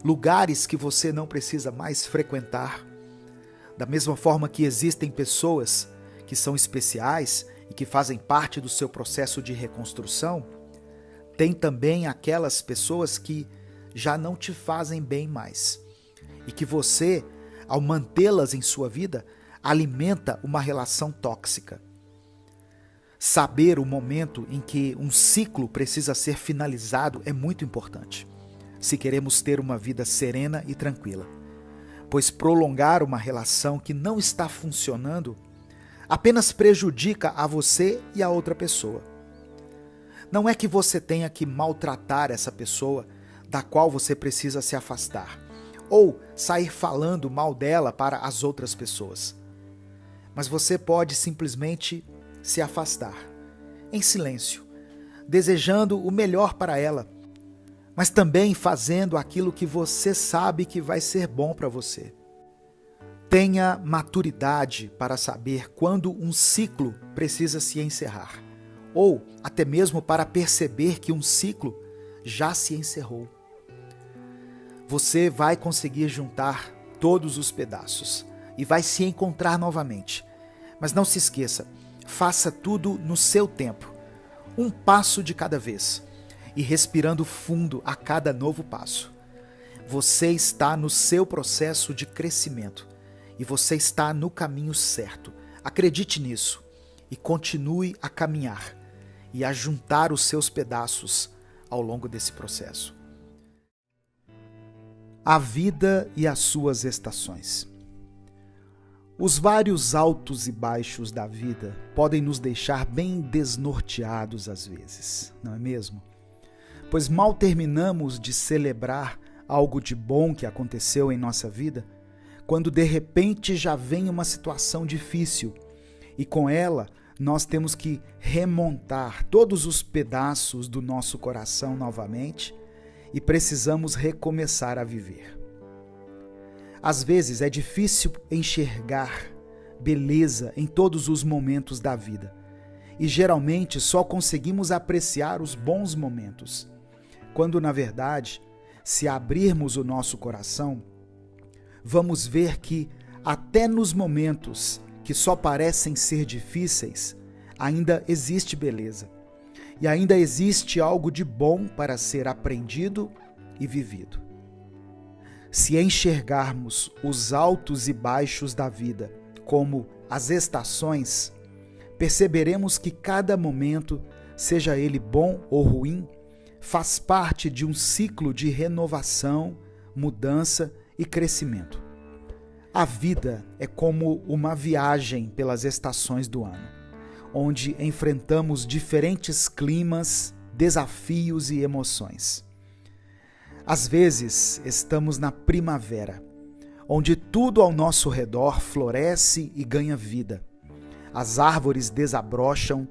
lugares que você não precisa mais frequentar. Da mesma forma que existem pessoas que são especiais e que fazem parte do seu processo de reconstrução, tem também aquelas pessoas que já não te fazem bem mais e que você, ao mantê-las em sua vida, alimenta uma relação tóxica. Saber o momento em que um ciclo precisa ser finalizado é muito importante, se queremos ter uma vida serena e tranquila. Pois prolongar uma relação que não está funcionando apenas prejudica a você e a outra pessoa. Não é que você tenha que maltratar essa pessoa da qual você precisa se afastar, ou sair falando mal dela para as outras pessoas. Mas você pode simplesmente se afastar, em silêncio, desejando o melhor para ela, mas também fazendo aquilo que você sabe que vai ser bom para você. Tenha maturidade para saber quando um ciclo precisa se encerrar, ou até mesmo para perceber que um ciclo já se encerrou. você vai conseguir juntar todos os pedaços e vai se encontrar novamente. Mas não se esqueça, faça tudo no seu tempo, um passo de cada vez e respirando fundo a cada novo passo. Você está no seu processo de crescimento e você está no caminho certo. Acredite nisso e continue a caminhar e a juntar os seus pedaços ao longo desse processo. A vida e as suas estações. Os vários altos e baixos da vida podem nos deixar bem desnorteados às vezes, não é mesmo? Pois mal terminamos de celebrar algo de bom que aconteceu em nossa vida, quando de repente já vem uma situação difícil e com ela nós temos que remontar todos os pedaços do nosso coração novamente e precisamos recomeçar a viver. Às vezes é difícil enxergar beleza em todos os momentos da vida e geralmente só conseguimos apreciar os bons momentos, quando na verdade, se abrirmos o nosso coração, vamos ver que até nos momentos que só parecem ser difíceis, ainda existe beleza e ainda existe algo de bom para ser aprendido e vivido. Se enxergarmos os altos e baixos da vida como as estações, perceberemos que cada momento, seja ele bom ou ruim, faz parte de um ciclo de renovação, mudança e crescimento. A vida é como uma viagem pelas estações do ano, onde enfrentamos diferentes climas, desafios e emoções. Às vezes, estamos na primavera, onde tudo ao nosso redor floresce e ganha vida. As árvores desabrocham,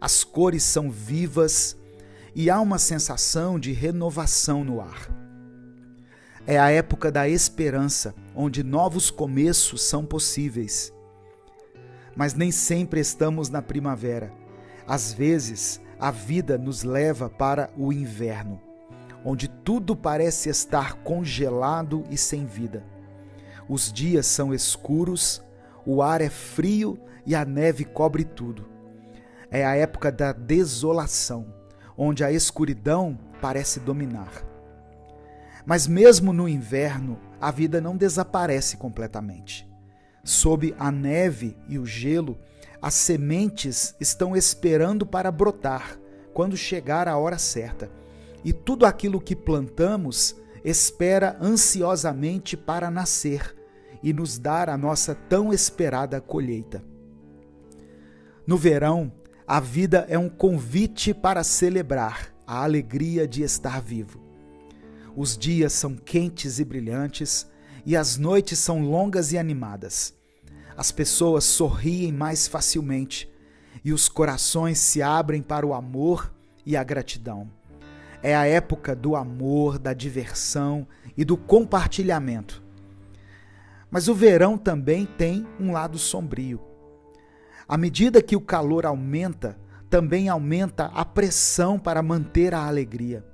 as cores são vivas e há uma sensação de renovação no ar. É a época da esperança, onde novos começos são possíveis. Mas nem sempre estamos na primavera. Às vezes, a vida nos leva para o inverno, onde tudo parece estar congelado e sem vida. Os dias são escuros, o ar é frio e a neve cobre tudo. É a época da desolação, onde a escuridão parece dominar. Mas mesmo no inverno, a vida não desaparece completamente. Sob a neve e o gelo, as sementes estão esperando para brotar quando chegar a hora certa. E tudo aquilo que plantamos espera ansiosamente para nascer e nos dar a nossa tão esperada colheita. No verão, a vida é um convite para celebrar a alegria de estar vivo. Os dias são quentes e brilhantes e as noites são longas e animadas. As pessoas sorriem mais facilmente e os corações se abrem para o amor e a gratidão. É a época do amor, da diversão e do compartilhamento. Mas o verão também tem um lado sombrio. À medida que o calor aumenta, também aumenta a pressão para manter a alegria.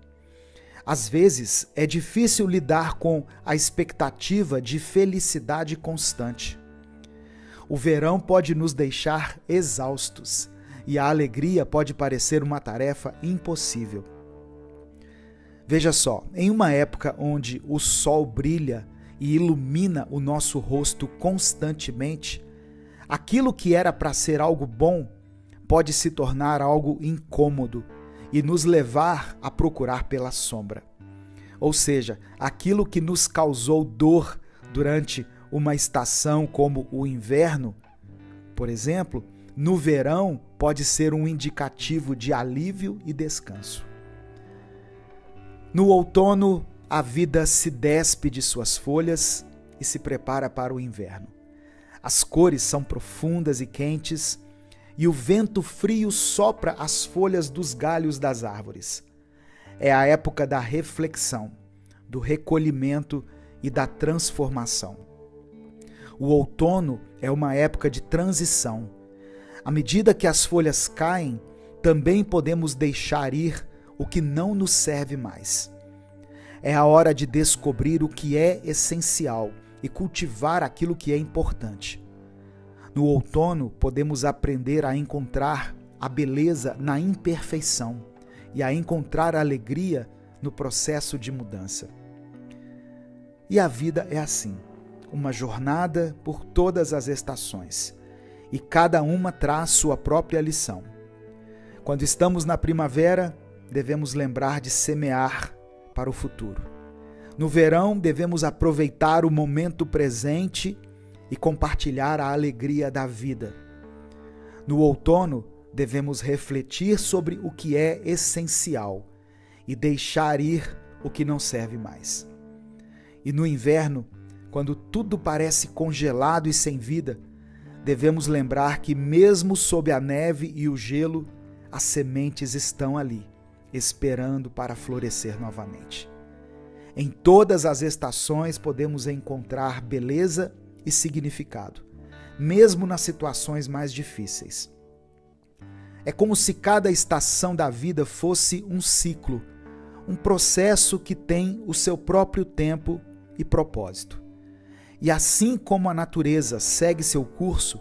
Às vezes, é difícil lidar com a expectativa de felicidade constante. O verão pode nos deixar exaustos e a alegria pode parecer uma tarefa impossível. Veja só, em uma época onde o sol brilha e ilumina o nosso rosto constantemente, aquilo que era para ser algo bom pode se tornar algo incômodo e nos levar a procurar pela sombra. Ou seja, aquilo que nos causou dor durante uma estação como o inverno, por exemplo, no verão pode ser um indicativo de alívio e descanso. No outono, a vida se despe de suas folhas e se prepara para o inverno. As cores são profundas e quentes e o vento frio sopra as folhas dos galhos das árvores. É a época da reflexão, do recolhimento e da transformação. O outono é uma época de transição. À medida que as folhas caem, também podemos deixar ir o que não nos serve mais. É a hora de descobrir o que é essencial e cultivar aquilo que é importante. No outono, podemos aprender a encontrar a beleza na imperfeição e a encontrar a alegria no processo de mudança. E a vida é assim, uma jornada por todas as estações, e cada uma traz sua própria lição. Quando estamos na primavera, devemos lembrar de semear para o futuro. No verão, devemos aproveitar o momento presente e compartilhar a alegria da vida. No outono, devemos refletir sobre o que é essencial e deixar ir o que não serve mais. E no inverno, quando tudo parece congelado e sem vida, devemos lembrar que mesmo sob a neve e o gelo, as sementes estão ali, esperando para florescer novamente. Em todas as estações podemos encontrar beleza e significado, mesmo nas situações mais difíceis. É como se cada estação da vida fosse um ciclo, um processo que tem o seu próprio tempo e propósito. E assim como a natureza segue seu curso,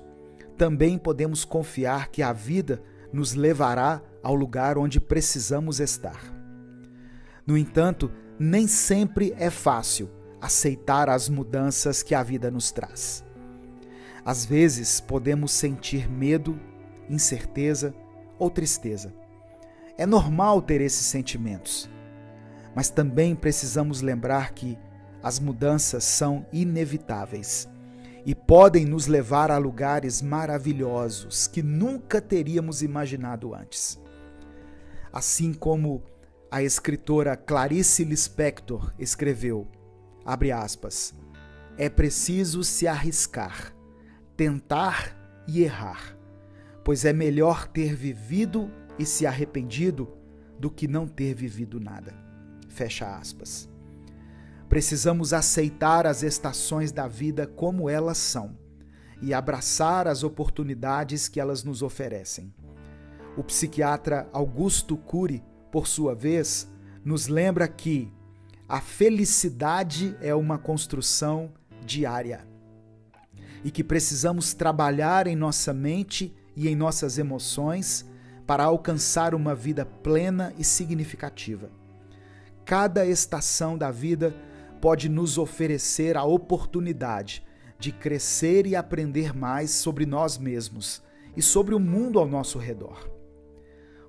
também podemos confiar que a vida nos levará ao lugar onde precisamos estar. No entanto, nem sempre é fácil aceitar as mudanças que a vida nos traz. Às vezes, podemos sentir medo, incerteza ou tristeza. É normal ter esses sentimentos, mas também precisamos lembrar que as mudanças são inevitáveis e podem nos levar a lugares maravilhosos que nunca teríamos imaginado antes. Assim como a escritora Clarice Lispector escreveu, abre aspas, é preciso se arriscar, tentar e errar, pois é melhor ter vivido e se arrependido do que não ter vivido nada. Fecha aspas. Precisamos aceitar as estações da vida como elas são e abraçar as oportunidades que elas nos oferecem. O psiquiatra Augusto Cury, por sua vez, nos lembra que a felicidade é uma construção diária e que precisamos trabalhar em nossa mente e em nossas emoções para alcançar uma vida plena e significativa. Cada estação da vida pode nos oferecer a oportunidade de crescer e aprender mais sobre nós mesmos e sobre o mundo ao nosso redor.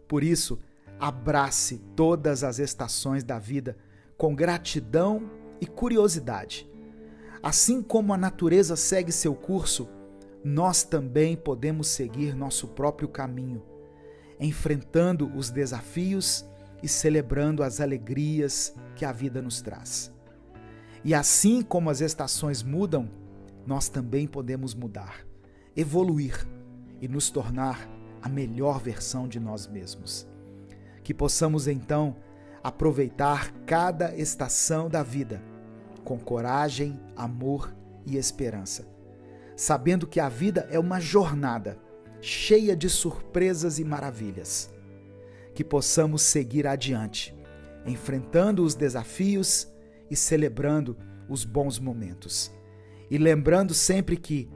Por isso, abrace todas as estações da vida com gratidão e curiosidade. Assim como a natureza segue seu curso, nós também podemos seguir nosso próprio caminho, enfrentando os desafios e celebrando as alegrias que a vida nos traz. E assim como as estações mudam, nós também podemos mudar, evoluir e nos tornar a melhor versão de nós mesmos. Que possamos então aproveitar cada estação da vida com coragem, amor e esperança, sabendo que a vida é uma jornada cheia de surpresas e maravilhas. Que possamos seguir adiante, enfrentando os desafios e celebrando os bons momentos. E lembrando sempre que,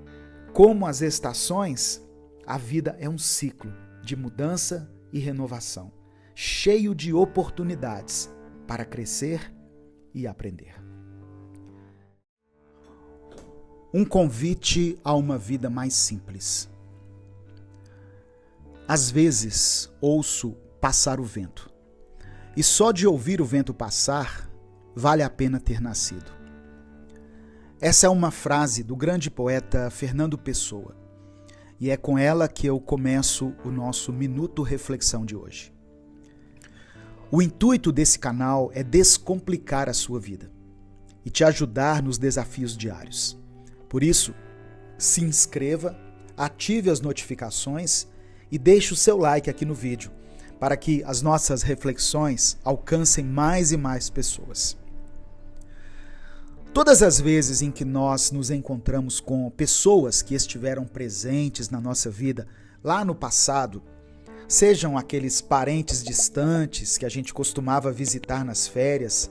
como as estações, a vida é um ciclo de mudança e renovação, cheio de oportunidades para crescer e aprender. Um convite a uma vida mais simples. Às vezes, ouço passar o vento, e só de ouvir o vento passar, vale a pena ter nascido. Essa é uma frase do grande poeta Fernando Pessoa, e é com ela que eu começo o nosso Minuto Reflexão de hoje. O intuito desse canal é descomplicar a sua vida e te ajudar nos desafios diários. Por isso, se inscreva, ative as notificações e deixe o seu like aqui no vídeo, para que as nossas reflexões alcancem mais e mais pessoas. Todas as vezes em que nós nos encontramos com pessoas que estiveram presentes na nossa vida lá no passado, sejam aqueles parentes distantes que a gente costumava visitar nas férias,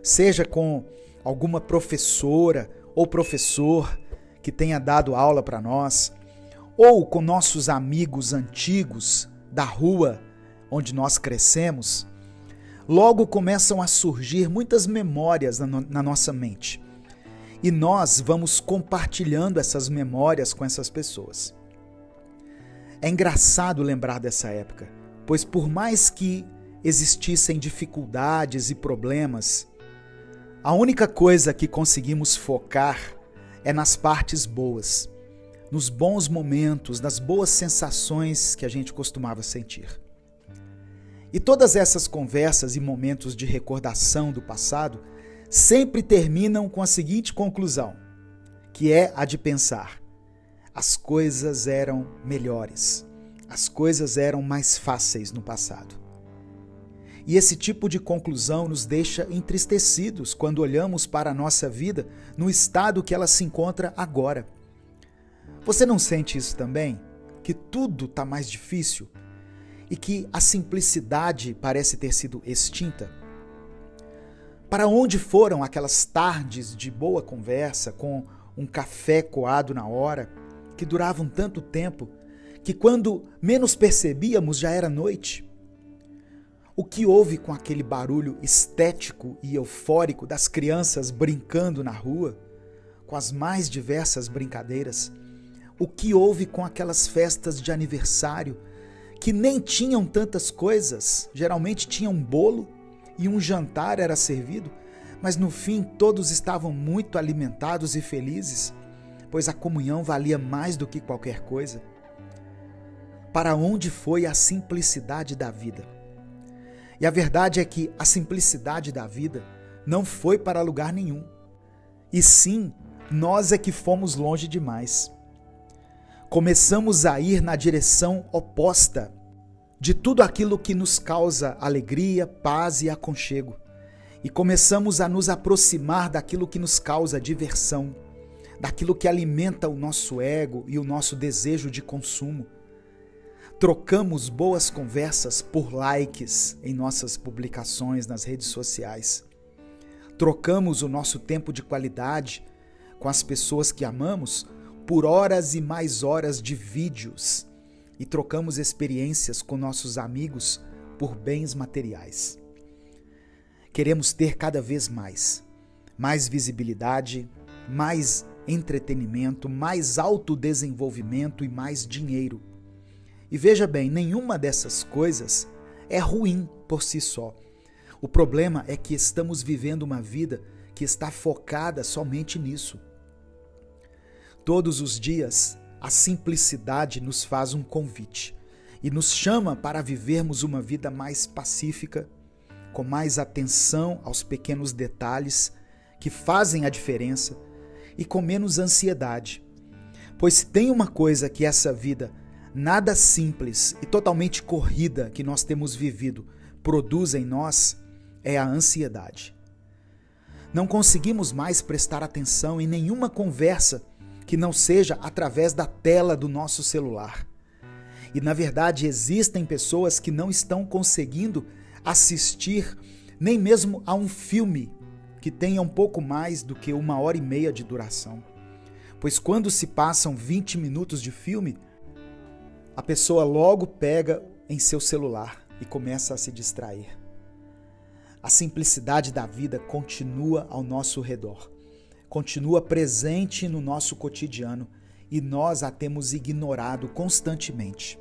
seja com alguma professora ou professor que tenha dado aula para nós, ou com nossos amigos antigos da rua onde nós crescemos, logo começam a surgir muitas memórias na nossa mente. E nós vamos compartilhando essas memórias com essas pessoas. É engraçado lembrar dessa época, pois por mais que existissem dificuldades e problemas, a única coisa que conseguimos focar é nas partes boas, nos bons momentos, nas boas sensações que a gente costumava sentir. E todas essas conversas e momentos de recordação do passado sempre terminam com a seguinte conclusão, que é a de pensar: as coisas eram melhores, as coisas eram mais fáceis no passado. E esse tipo de conclusão nos deixa entristecidos quando olhamos para a nossa vida no estado que ela se encontra agora. Você não sente isso também? Que tudo está mais difícil? E que a simplicidade parece ter sido extinta? Para onde foram aquelas tardes de boa conversa, com um café coado na hora, que duravam tanto tempo, que quando menos percebíamos já era noite? O que houve com aquele barulho estético e eufórico das crianças brincando na rua, com as mais diversas brincadeiras? O que houve com aquelas festas de aniversário que nem tinham tantas coisas, geralmente tinha um bolo e um jantar era servido, mas no fim todos estavam muito alimentados e felizes, pois a comunhão valia mais do que qualquer coisa? Para onde foi a simplicidade da vida? E a verdade é que a simplicidade da vida não foi para lugar nenhum. E sim, nós é que fomos longe demais. Começamos a ir na direção oposta de tudo aquilo que nos causa alegria, paz e aconchego. E começamos a nos aproximar daquilo que nos causa diversão, daquilo que alimenta o nosso ego e o nosso desejo de consumo. Trocamos boas conversas por likes em nossas publicações nas redes sociais. Trocamos o nosso tempo de qualidade com as pessoas que amamos por horas e mais horas de vídeos. E trocamos experiências com nossos amigos por bens materiais. Queremos ter cada vez mais visibilidade, mais entretenimento, mais autodesenvolvimento e mais dinheiro. E veja bem, nenhuma dessas coisas é ruim por si só. O problema é que estamos vivendo uma vida que está focada somente nisso. Todos os dias, a simplicidade nos faz um convite e nos chama para vivermos uma vida mais pacífica, com mais atenção aos pequenos detalhes que fazem a diferença e com menos ansiedade. Pois se tem uma coisa que essa vida nada simples e totalmente corrida que nós temos vivido produz em nós, é a ansiedade. Não conseguimos mais prestar atenção em nenhuma conversa que não seja através da tela do nosso celular. E na verdade existem pessoas que não estão conseguindo assistir nem mesmo a um filme que tenha um pouco mais do que 1h30 de duração. Pois quando se passam 20 minutos de filme, a pessoa logo pega em seu celular e começa a se distrair. A simplicidade da vida continua ao nosso redor, continua presente no nosso cotidiano e nós a temos ignorado constantemente.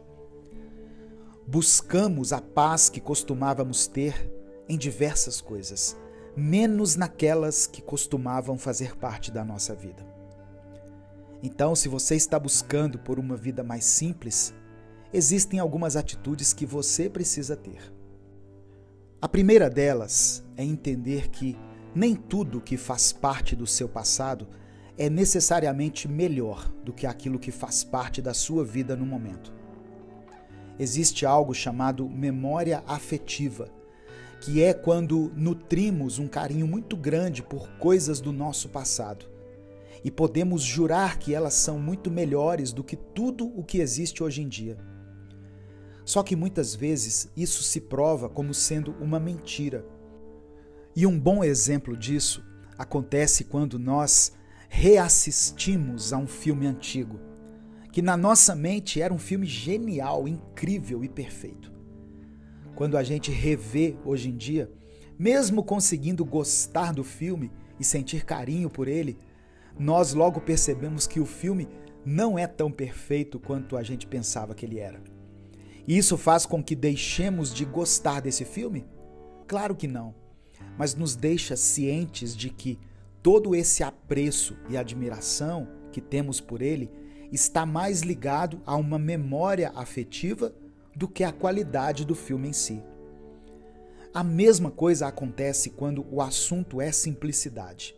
Buscamos a paz que costumávamos ter em diversas coisas, menos naquelas que costumavam fazer parte da nossa vida. Então, se você está buscando por uma vida mais simples, existem algumas atitudes que você precisa ter. A primeira delas é entender que nem tudo que faz parte do seu passado é necessariamente melhor do que aquilo que faz parte da sua vida no momento. Existe algo chamado memória afetiva, que é quando nutrimos um carinho muito grande por coisas do nosso passado e podemos jurar que elas são muito melhores do que tudo o que existe hoje em dia. Só que muitas vezes isso se prova como sendo uma mentira. E um bom exemplo disso acontece quando nós reassistimos a um filme antigo, que na nossa mente era um filme genial, incrível e perfeito. Quando a gente revê hoje em dia, mesmo conseguindo gostar do filme e sentir carinho por ele, nós logo percebemos que o filme não é tão perfeito quanto a gente pensava que ele era. E isso faz com que deixemos de gostar desse filme? Claro que não, mas nos deixa cientes de que todo esse apreço e admiração que temos por ele está mais ligado a uma memória afetiva do que a qualidade do filme em si. A mesma coisa acontece quando o assunto é simplicidade.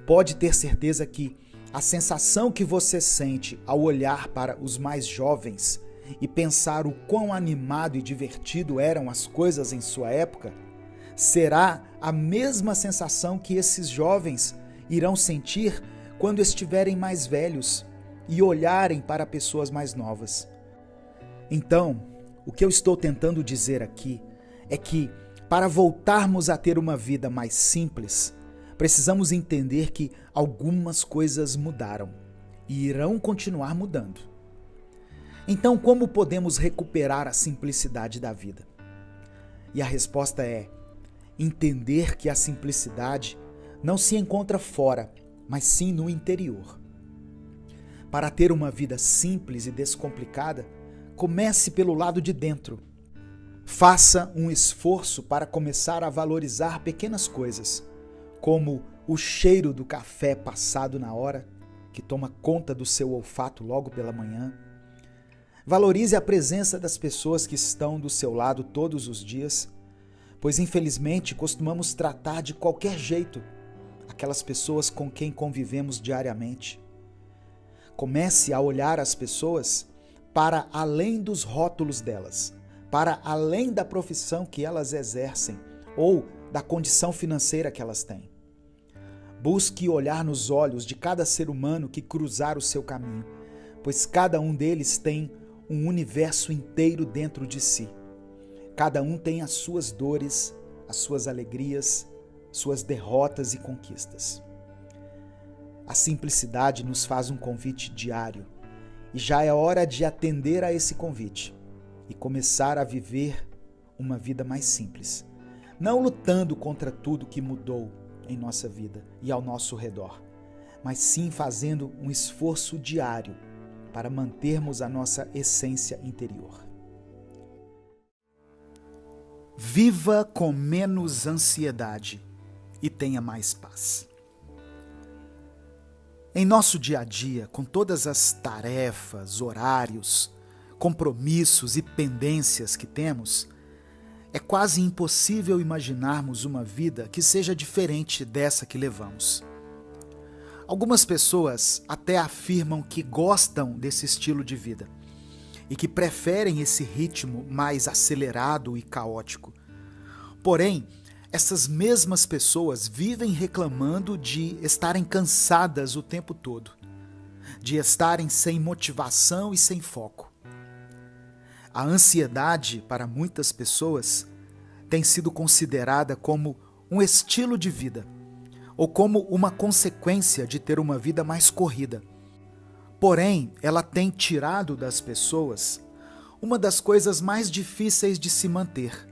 Pode ter certeza que a sensação que você sente ao olhar para os mais jovens e pensar o quão animado e divertido eram as coisas em sua época, será a mesma sensação que esses jovens irão sentir quando estiverem mais velhos e olharem para pessoas mais novas. Então, o que eu estou tentando dizer aqui é que, para voltarmos a ter uma vida mais simples, precisamos entender que algumas coisas mudaram e irão continuar mudando. Então, como podemos recuperar a simplicidade da vida? E a resposta é entender que a simplicidade não se encontra fora, mas sim no interior. Para ter uma vida simples e descomplicada, comece pelo lado de dentro. Faça um esforço para começar a valorizar pequenas coisas, como o cheiro do café passado na hora, que toma conta do seu olfato logo pela manhã. Valorize a presença das pessoas que estão do seu lado todos os dias, pois infelizmente costumamos tratar de qualquer jeito aquelas pessoas com quem convivemos diariamente. Comece a olhar as pessoas para além dos rótulos delas, para além da profissão que elas exercem ou da condição financeira que elas têm. Busque olhar nos olhos de cada ser humano que cruzar o seu caminho, pois cada um deles tem um universo inteiro dentro de si. Cada um tem as suas dores, as suas alegrias, suas derrotas e conquistas. A simplicidade nos faz um convite diário e já é hora de atender a esse convite e começar a viver uma vida mais simples, não lutando contra tudo que mudou em nossa vida e ao nosso redor, mas sim fazendo um esforço diário para mantermos a nossa essência interior. Viva com menos ansiedade e tenha mais paz. Em nosso dia a dia, com todas as tarefas, horários, compromissos e pendências que temos, é quase impossível imaginarmos uma vida que seja diferente dessa que levamos. Algumas pessoas até afirmam que gostam desse estilo de vida e que preferem esse ritmo mais acelerado e caótico. Porém, essas mesmas pessoas vivem reclamando de estarem cansadas o tempo todo, de estarem sem motivação e sem foco. A ansiedade, para muitas pessoas, tem sido considerada como um estilo de vida, ou como uma consequência de ter uma vida mais corrida. Porém, ela tem tirado das pessoas uma das coisas mais difíceis de se manter,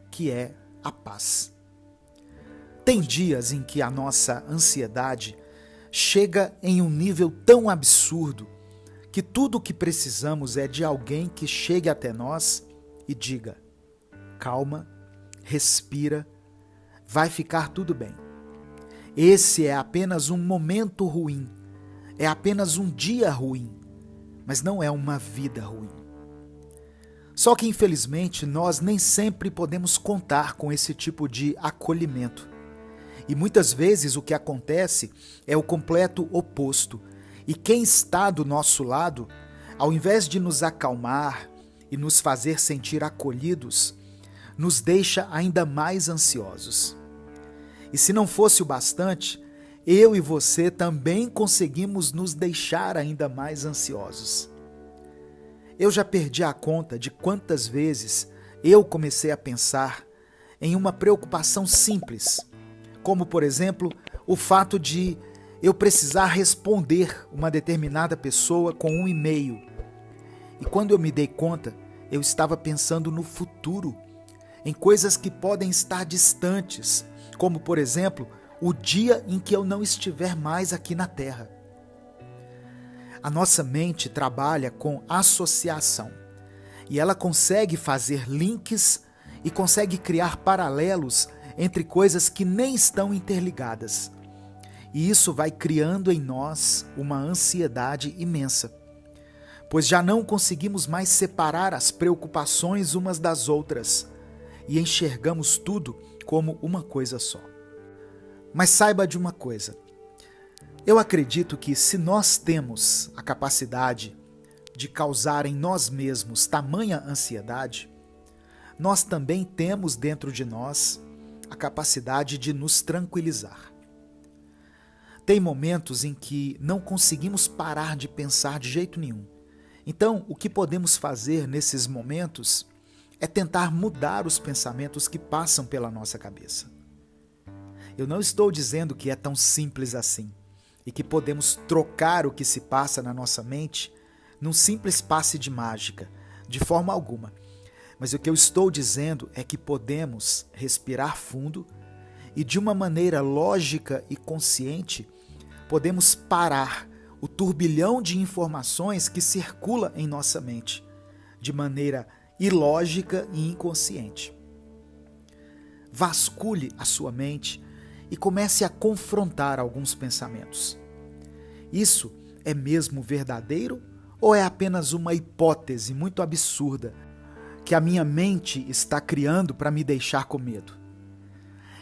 que é a paz. Tem dias em que a nossa ansiedade chega em um nível tão absurdo que tudo o que precisamos é de alguém que chegue até nós e diga: calma, respira, vai ficar tudo bem. Esse é apenas um momento ruim, é apenas um dia ruim, mas não é uma vida ruim. Só que, infelizmente, nós nem sempre podemos contar com esse tipo de acolhimento. E muitas vezes o que acontece é o completo oposto. E quem está do nosso lado, ao invés de nos acalmar e nos fazer sentir acolhidos, nos deixa ainda mais ansiosos. E se não fosse o bastante, eu e você também conseguimos nos deixar ainda mais ansiosos. Eu já perdi a conta de quantas vezes eu comecei a pensar em uma preocupação simples, como, por exemplo, o fato de eu precisar responder uma determinada pessoa com um e-mail. E quando eu me dei conta, eu estava pensando no futuro, em coisas que podem estar distantes, como, por exemplo, o dia em que eu não estiver mais aqui na Terra. A nossa mente trabalha com associação e ela consegue fazer links e consegue criar paralelos entre coisas que nem estão interligadas. E isso vai criando em nós uma ansiedade imensa, pois já não conseguimos mais separar as preocupações umas das outras e enxergamos tudo como uma coisa só. Mas saiba de uma coisa, eu acredito que se nós temos a capacidade de causar em nós mesmos tamanha ansiedade, nós também temos dentro de nós a capacidade de nos tranquilizar. Tem momentos em que não conseguimos parar de pensar de jeito nenhum. Então, o que podemos fazer nesses momentos é tentar mudar os pensamentos que passam pela nossa cabeça. Eu não estou dizendo que é tão simples assim e que podemos trocar o que se passa na nossa mente num simples passe de mágica, de forma alguma. Mas o que eu estou dizendo é que podemos respirar fundo e, de uma maneira lógica e consciente, podemos parar o turbilhão de informações que circula em nossa mente, de maneira ilógica e inconsciente. Vasculhe a sua mente e comece a confrontar alguns pensamentos. Isso é mesmo verdadeiro ou é apenas uma hipótese muito absurda que a minha mente está criando para me deixar com medo?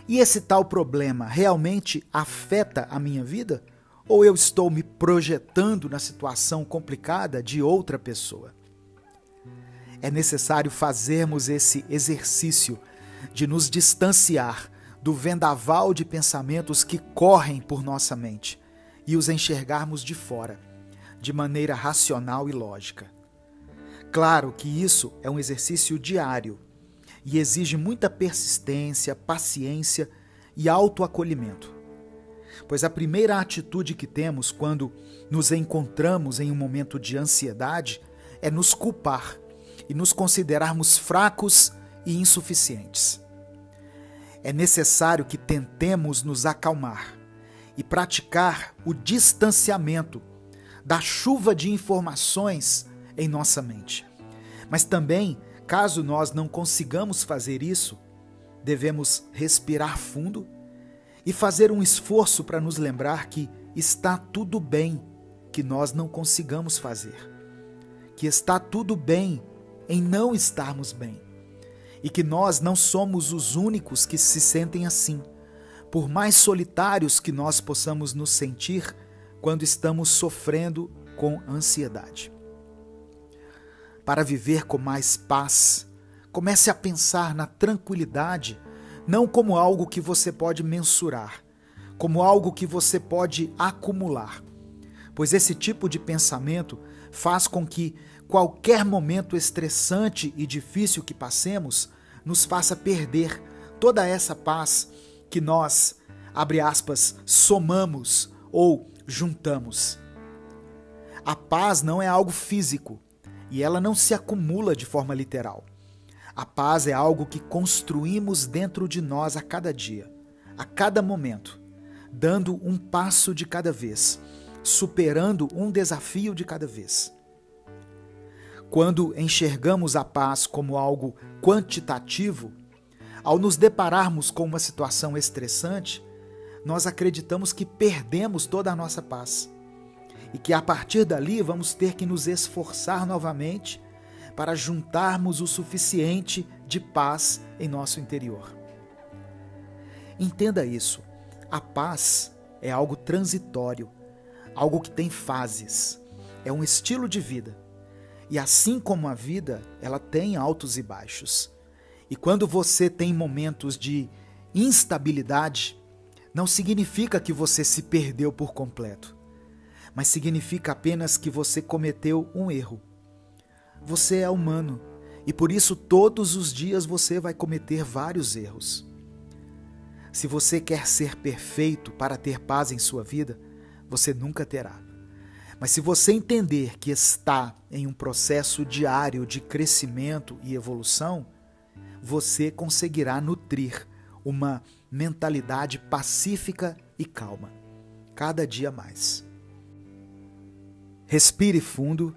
E esse tal problema realmente afeta a minha vida? Ou eu estou me projetando na situação complicada de outra pessoa? É necessário fazermos esse exercício de nos distanciar do vendaval de pensamentos que correm por nossa mente e os enxergarmos de fora, de maneira racional e lógica. Claro que isso é um exercício diário e exige muita persistência, paciência e autoacolhimento. Pois a primeira atitude que temos quando nos encontramos em um momento de ansiedade é nos culpar e nos considerarmos fracos e insuficientes. É necessário que tentemos nos acalmar e praticar o distanciamento da chuva de informações em nossa mente. Mas também, caso nós não consigamos fazer isso, devemos respirar fundo e fazer um esforço para nos lembrar que está tudo bem que nós não consigamos fazer, que está tudo bem em não estarmos bem e que nós não somos os únicos que se sentem assim, por mais solitários que nós possamos nos sentir quando estamos sofrendo com ansiedade. Para viver com mais paz, comece a pensar na tranquilidade não como algo que você pode mensurar, como algo que você pode acumular, pois esse tipo de pensamento faz com que qualquer momento estressante e difícil que passemos nos faça perder toda essa paz que nós, abre aspas, somamos ou juntamos. A paz não é algo físico e ela não se acumula de forma literal. A paz é algo que construímos dentro de nós a cada dia, a cada momento, dando um passo de cada vez, superando um desafio de cada vez. Quando enxergamos a paz como algo quantitativo, ao nos depararmos com uma situação estressante, nós acreditamos que perdemos toda a nossa paz e que a partir dali vamos ter que nos esforçar novamente para juntarmos o suficiente de paz em nosso interior. Entenda isso, a paz é algo transitório, algo que tem fases, é um estilo de vida. E assim como a vida, ela tem altos e baixos. E quando você tem momentos de instabilidade, não significa que você se perdeu por completo, mas significa apenas que você cometeu um erro. Você é humano e por isso todos os dias você vai cometer vários erros. Se você quer ser perfeito para ter paz em sua vida, você nunca terá. Mas se você entender que está em um processo diário de crescimento e evolução, você conseguirá nutrir uma mentalidade pacífica e calma, cada dia mais. Respire fundo,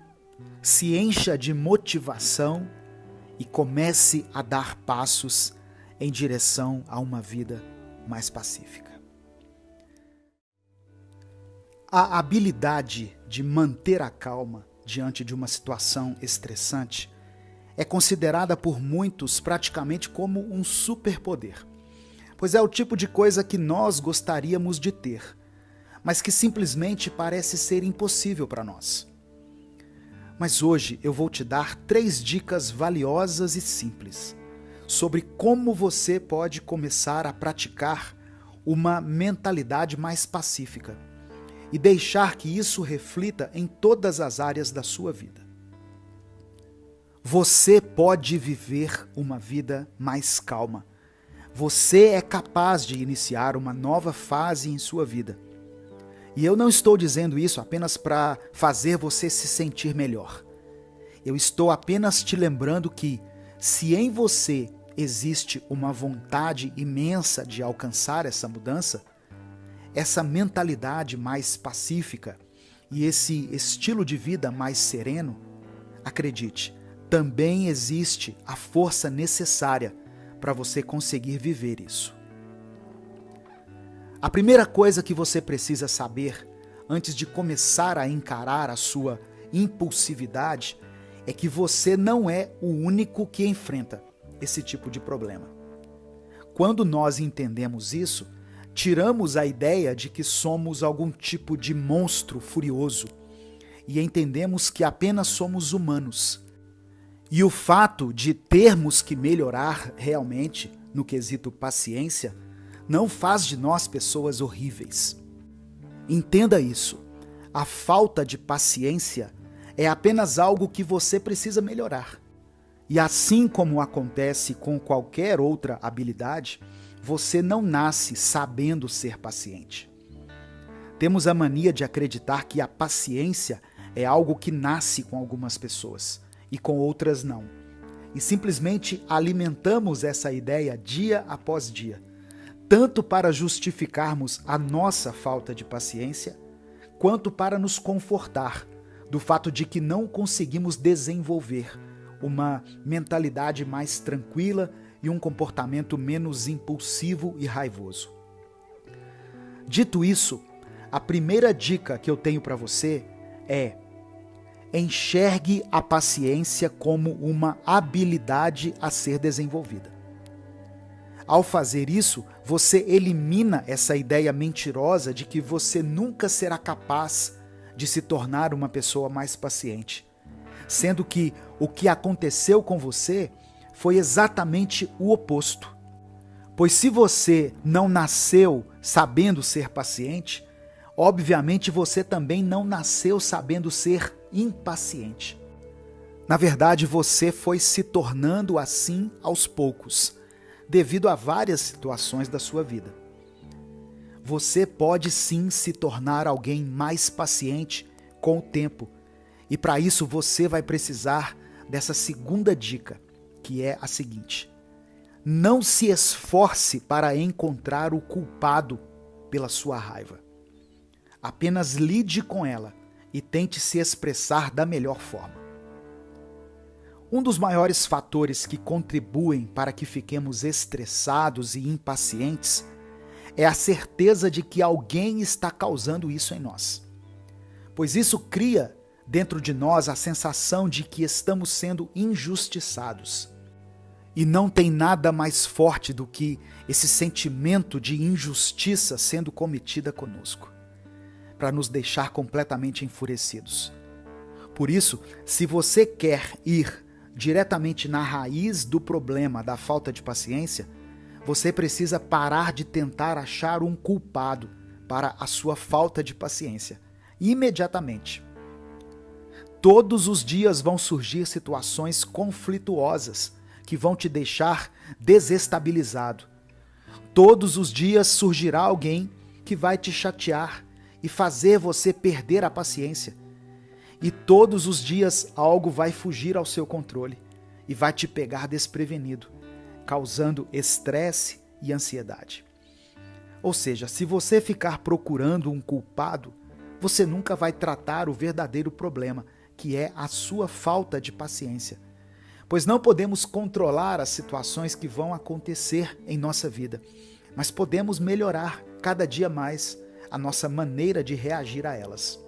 se encha de motivação e comece a dar passos em direção a uma vida mais pacífica. A habilidade de manter a calma diante de uma situação estressante é considerada por muitos praticamente como um superpoder, pois é o tipo de coisa que nós gostaríamos de ter, mas que simplesmente parece ser impossível para nós. Mas hoje eu vou te dar 3 dicas valiosas e simples sobre como você pode começar a praticar uma mentalidade mais pacífica e deixar que isso reflita em todas as áreas da sua vida. Você pode viver uma vida mais calma. Você é capaz de iniciar uma nova fase em sua vida. E eu não estou dizendo isso apenas para fazer você se sentir melhor. Eu estou apenas te lembrando que, se em você existe uma vontade imensa de alcançar essa mudança, essa mentalidade mais pacífica e esse estilo de vida mais sereno, acredite, também existe a força necessária para você conseguir viver isso. A primeira coisa que você precisa saber antes de começar a encarar a sua impulsividade é que você não é o único que enfrenta esse tipo de problema. Quando nós entendemos isso, tiramos a ideia de que somos algum tipo de monstro furioso e entendemos que apenas somos humanos. E o fato de termos que melhorar realmente no quesito paciência não faz de nós pessoas horríveis. Entenda isso. A falta de paciência é apenas algo que você precisa melhorar. E assim como acontece com qualquer outra habilidade, você não nasce sabendo ser paciente. Temos a mania de acreditar que a paciência é algo que nasce com algumas pessoas e com outras não. E simplesmente alimentamos essa ideia dia após dia, tanto para justificarmos a nossa falta de paciência, quanto para nos confortar do fato de que não conseguimos desenvolver uma mentalidade mais tranquila e um comportamento menos impulsivo e raivoso. Dito isso, a primeira dica que eu tenho para você é: enxergue a paciência como uma habilidade a ser desenvolvida. Ao fazer isso, você elimina essa ideia mentirosa de que você nunca será capaz de se tornar uma pessoa mais paciente, sendo que o que aconteceu com você foi exatamente o oposto. Pois se você não nasceu sabendo ser paciente, obviamente você também não nasceu sabendo ser impaciente. Na verdade, você foi se tornando assim aos poucos, devido a várias situações da sua vida. Você pode sim se tornar alguém mais paciente com o tempo, e para isso você vai precisar dessa segunda dica, que é a seguinte: não se esforce para encontrar o culpado pela sua raiva. Apenas lide com ela e tente se expressar da melhor forma. Um dos maiores fatores que contribuem para que fiquemos estressados e impacientes é a certeza de que alguém está causando isso em nós. Pois isso cria dentro de nós a sensação de que estamos sendo injustiçados. E não tem nada mais forte do que esse sentimento de injustiça sendo cometida conosco, para nos deixar completamente enfurecidos. Por isso, se você quer ir diretamente na raiz do problema da falta de paciência, você precisa parar de tentar achar um culpado para a sua falta de paciência, imediatamente. Todos os dias vão surgir situações conflituosas que vão te deixar desestabilizado. Todos os dias surgirá alguém que vai te chatear e fazer você perder a paciência. E todos os dias algo vai fugir ao seu controle e vai te pegar desprevenido, causando estresse e ansiedade. Ou seja, se você ficar procurando um culpado, você nunca vai tratar o verdadeiro problema, que é a sua falta de paciência. Pois não podemos controlar as situações que vão acontecer em nossa vida, mas podemos melhorar cada dia mais a nossa maneira de reagir a elas.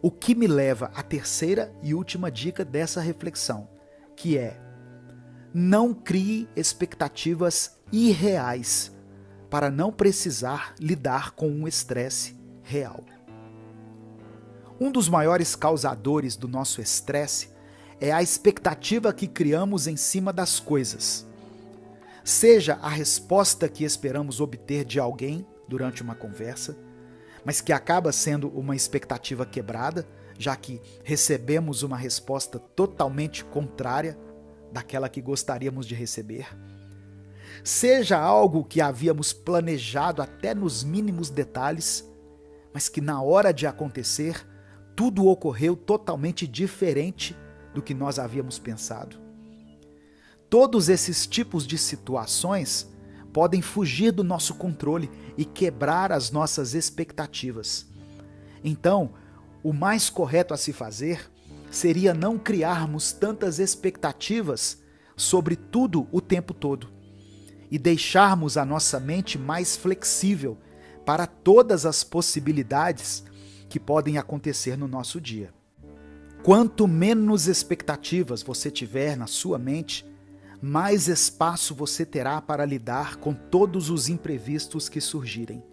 O que me leva à terceira e última dica dessa reflexão, que é: não crie expectativas irreais para não precisar lidar com um estresse real. Um dos maiores causadores do nosso estresse é a expectativa que criamos em cima das coisas. Seja a resposta que esperamos obter de alguém durante uma conversa, mas que acaba sendo uma expectativa quebrada, já que recebemos uma resposta totalmente contrária daquela que gostaríamos de receber. Seja algo que havíamos planejado até nos mínimos detalhes, mas que na hora de acontecer, tudo ocorreu totalmente diferente do que nós havíamos pensado. Todos esses tipos de situações podem fugir do nosso controle e quebrar as nossas expectativas. Então, o mais correto a se fazer seria não criarmos tantas expectativas sobre tudo o tempo todo e deixarmos a nossa mente mais flexível para todas as possibilidades que podem acontecer no nosso dia. Quanto menos expectativas você tiver na sua mente, mais espaço você terá para lidar com todos os imprevistos que surgirem.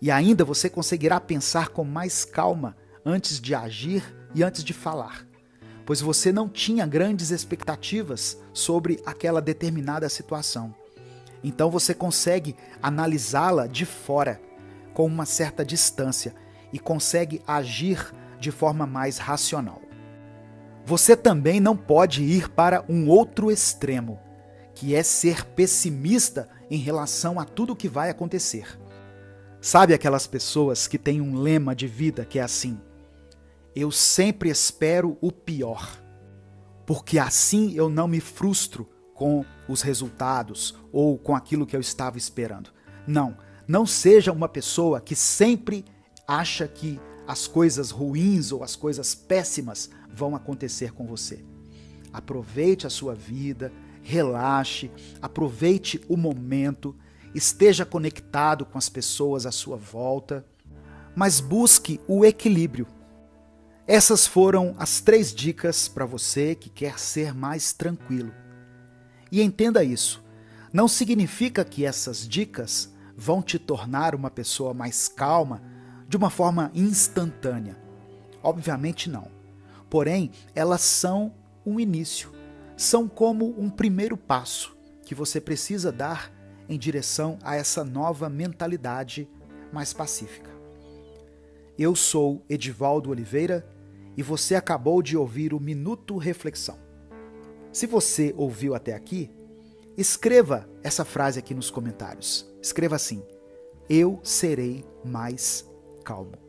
E ainda você conseguirá pensar com mais calma antes de agir e antes de falar, pois você não tinha grandes expectativas sobre aquela determinada situação. Então você consegue analisá-la de fora, com uma certa distância, e consegue agir de forma mais racional. Você também não pode ir para um outro extremo, que é ser pessimista em relação a tudo que vai acontecer. Sabe aquelas pessoas que têm um lema de vida que é assim: eu sempre espero o pior, porque assim eu não me frustro com os resultados ou com aquilo que eu estava esperando. Não seja uma pessoa que sempre acha que as coisas ruins ou as coisas péssimas vão acontecer com você. Aproveite a sua vida, relaxe, aproveite o momento, esteja conectado com as pessoas à sua volta, mas busque o equilíbrio. Essas foram as 3 dicas para você que quer ser mais tranquilo. E entenda isso, não significa que essas dicas vão te tornar uma pessoa mais calma de uma forma instantânea. Obviamente não. Porém, elas são um início, são como um primeiro passo que você precisa dar em direção a essa nova mentalidade mais pacífica. Eu sou Edivaldo Oliveira e você acabou de ouvir o Minuto Reflexão. Se você ouviu até aqui, escreva essa frase aqui nos comentários. Escreva assim: eu serei mais calmo.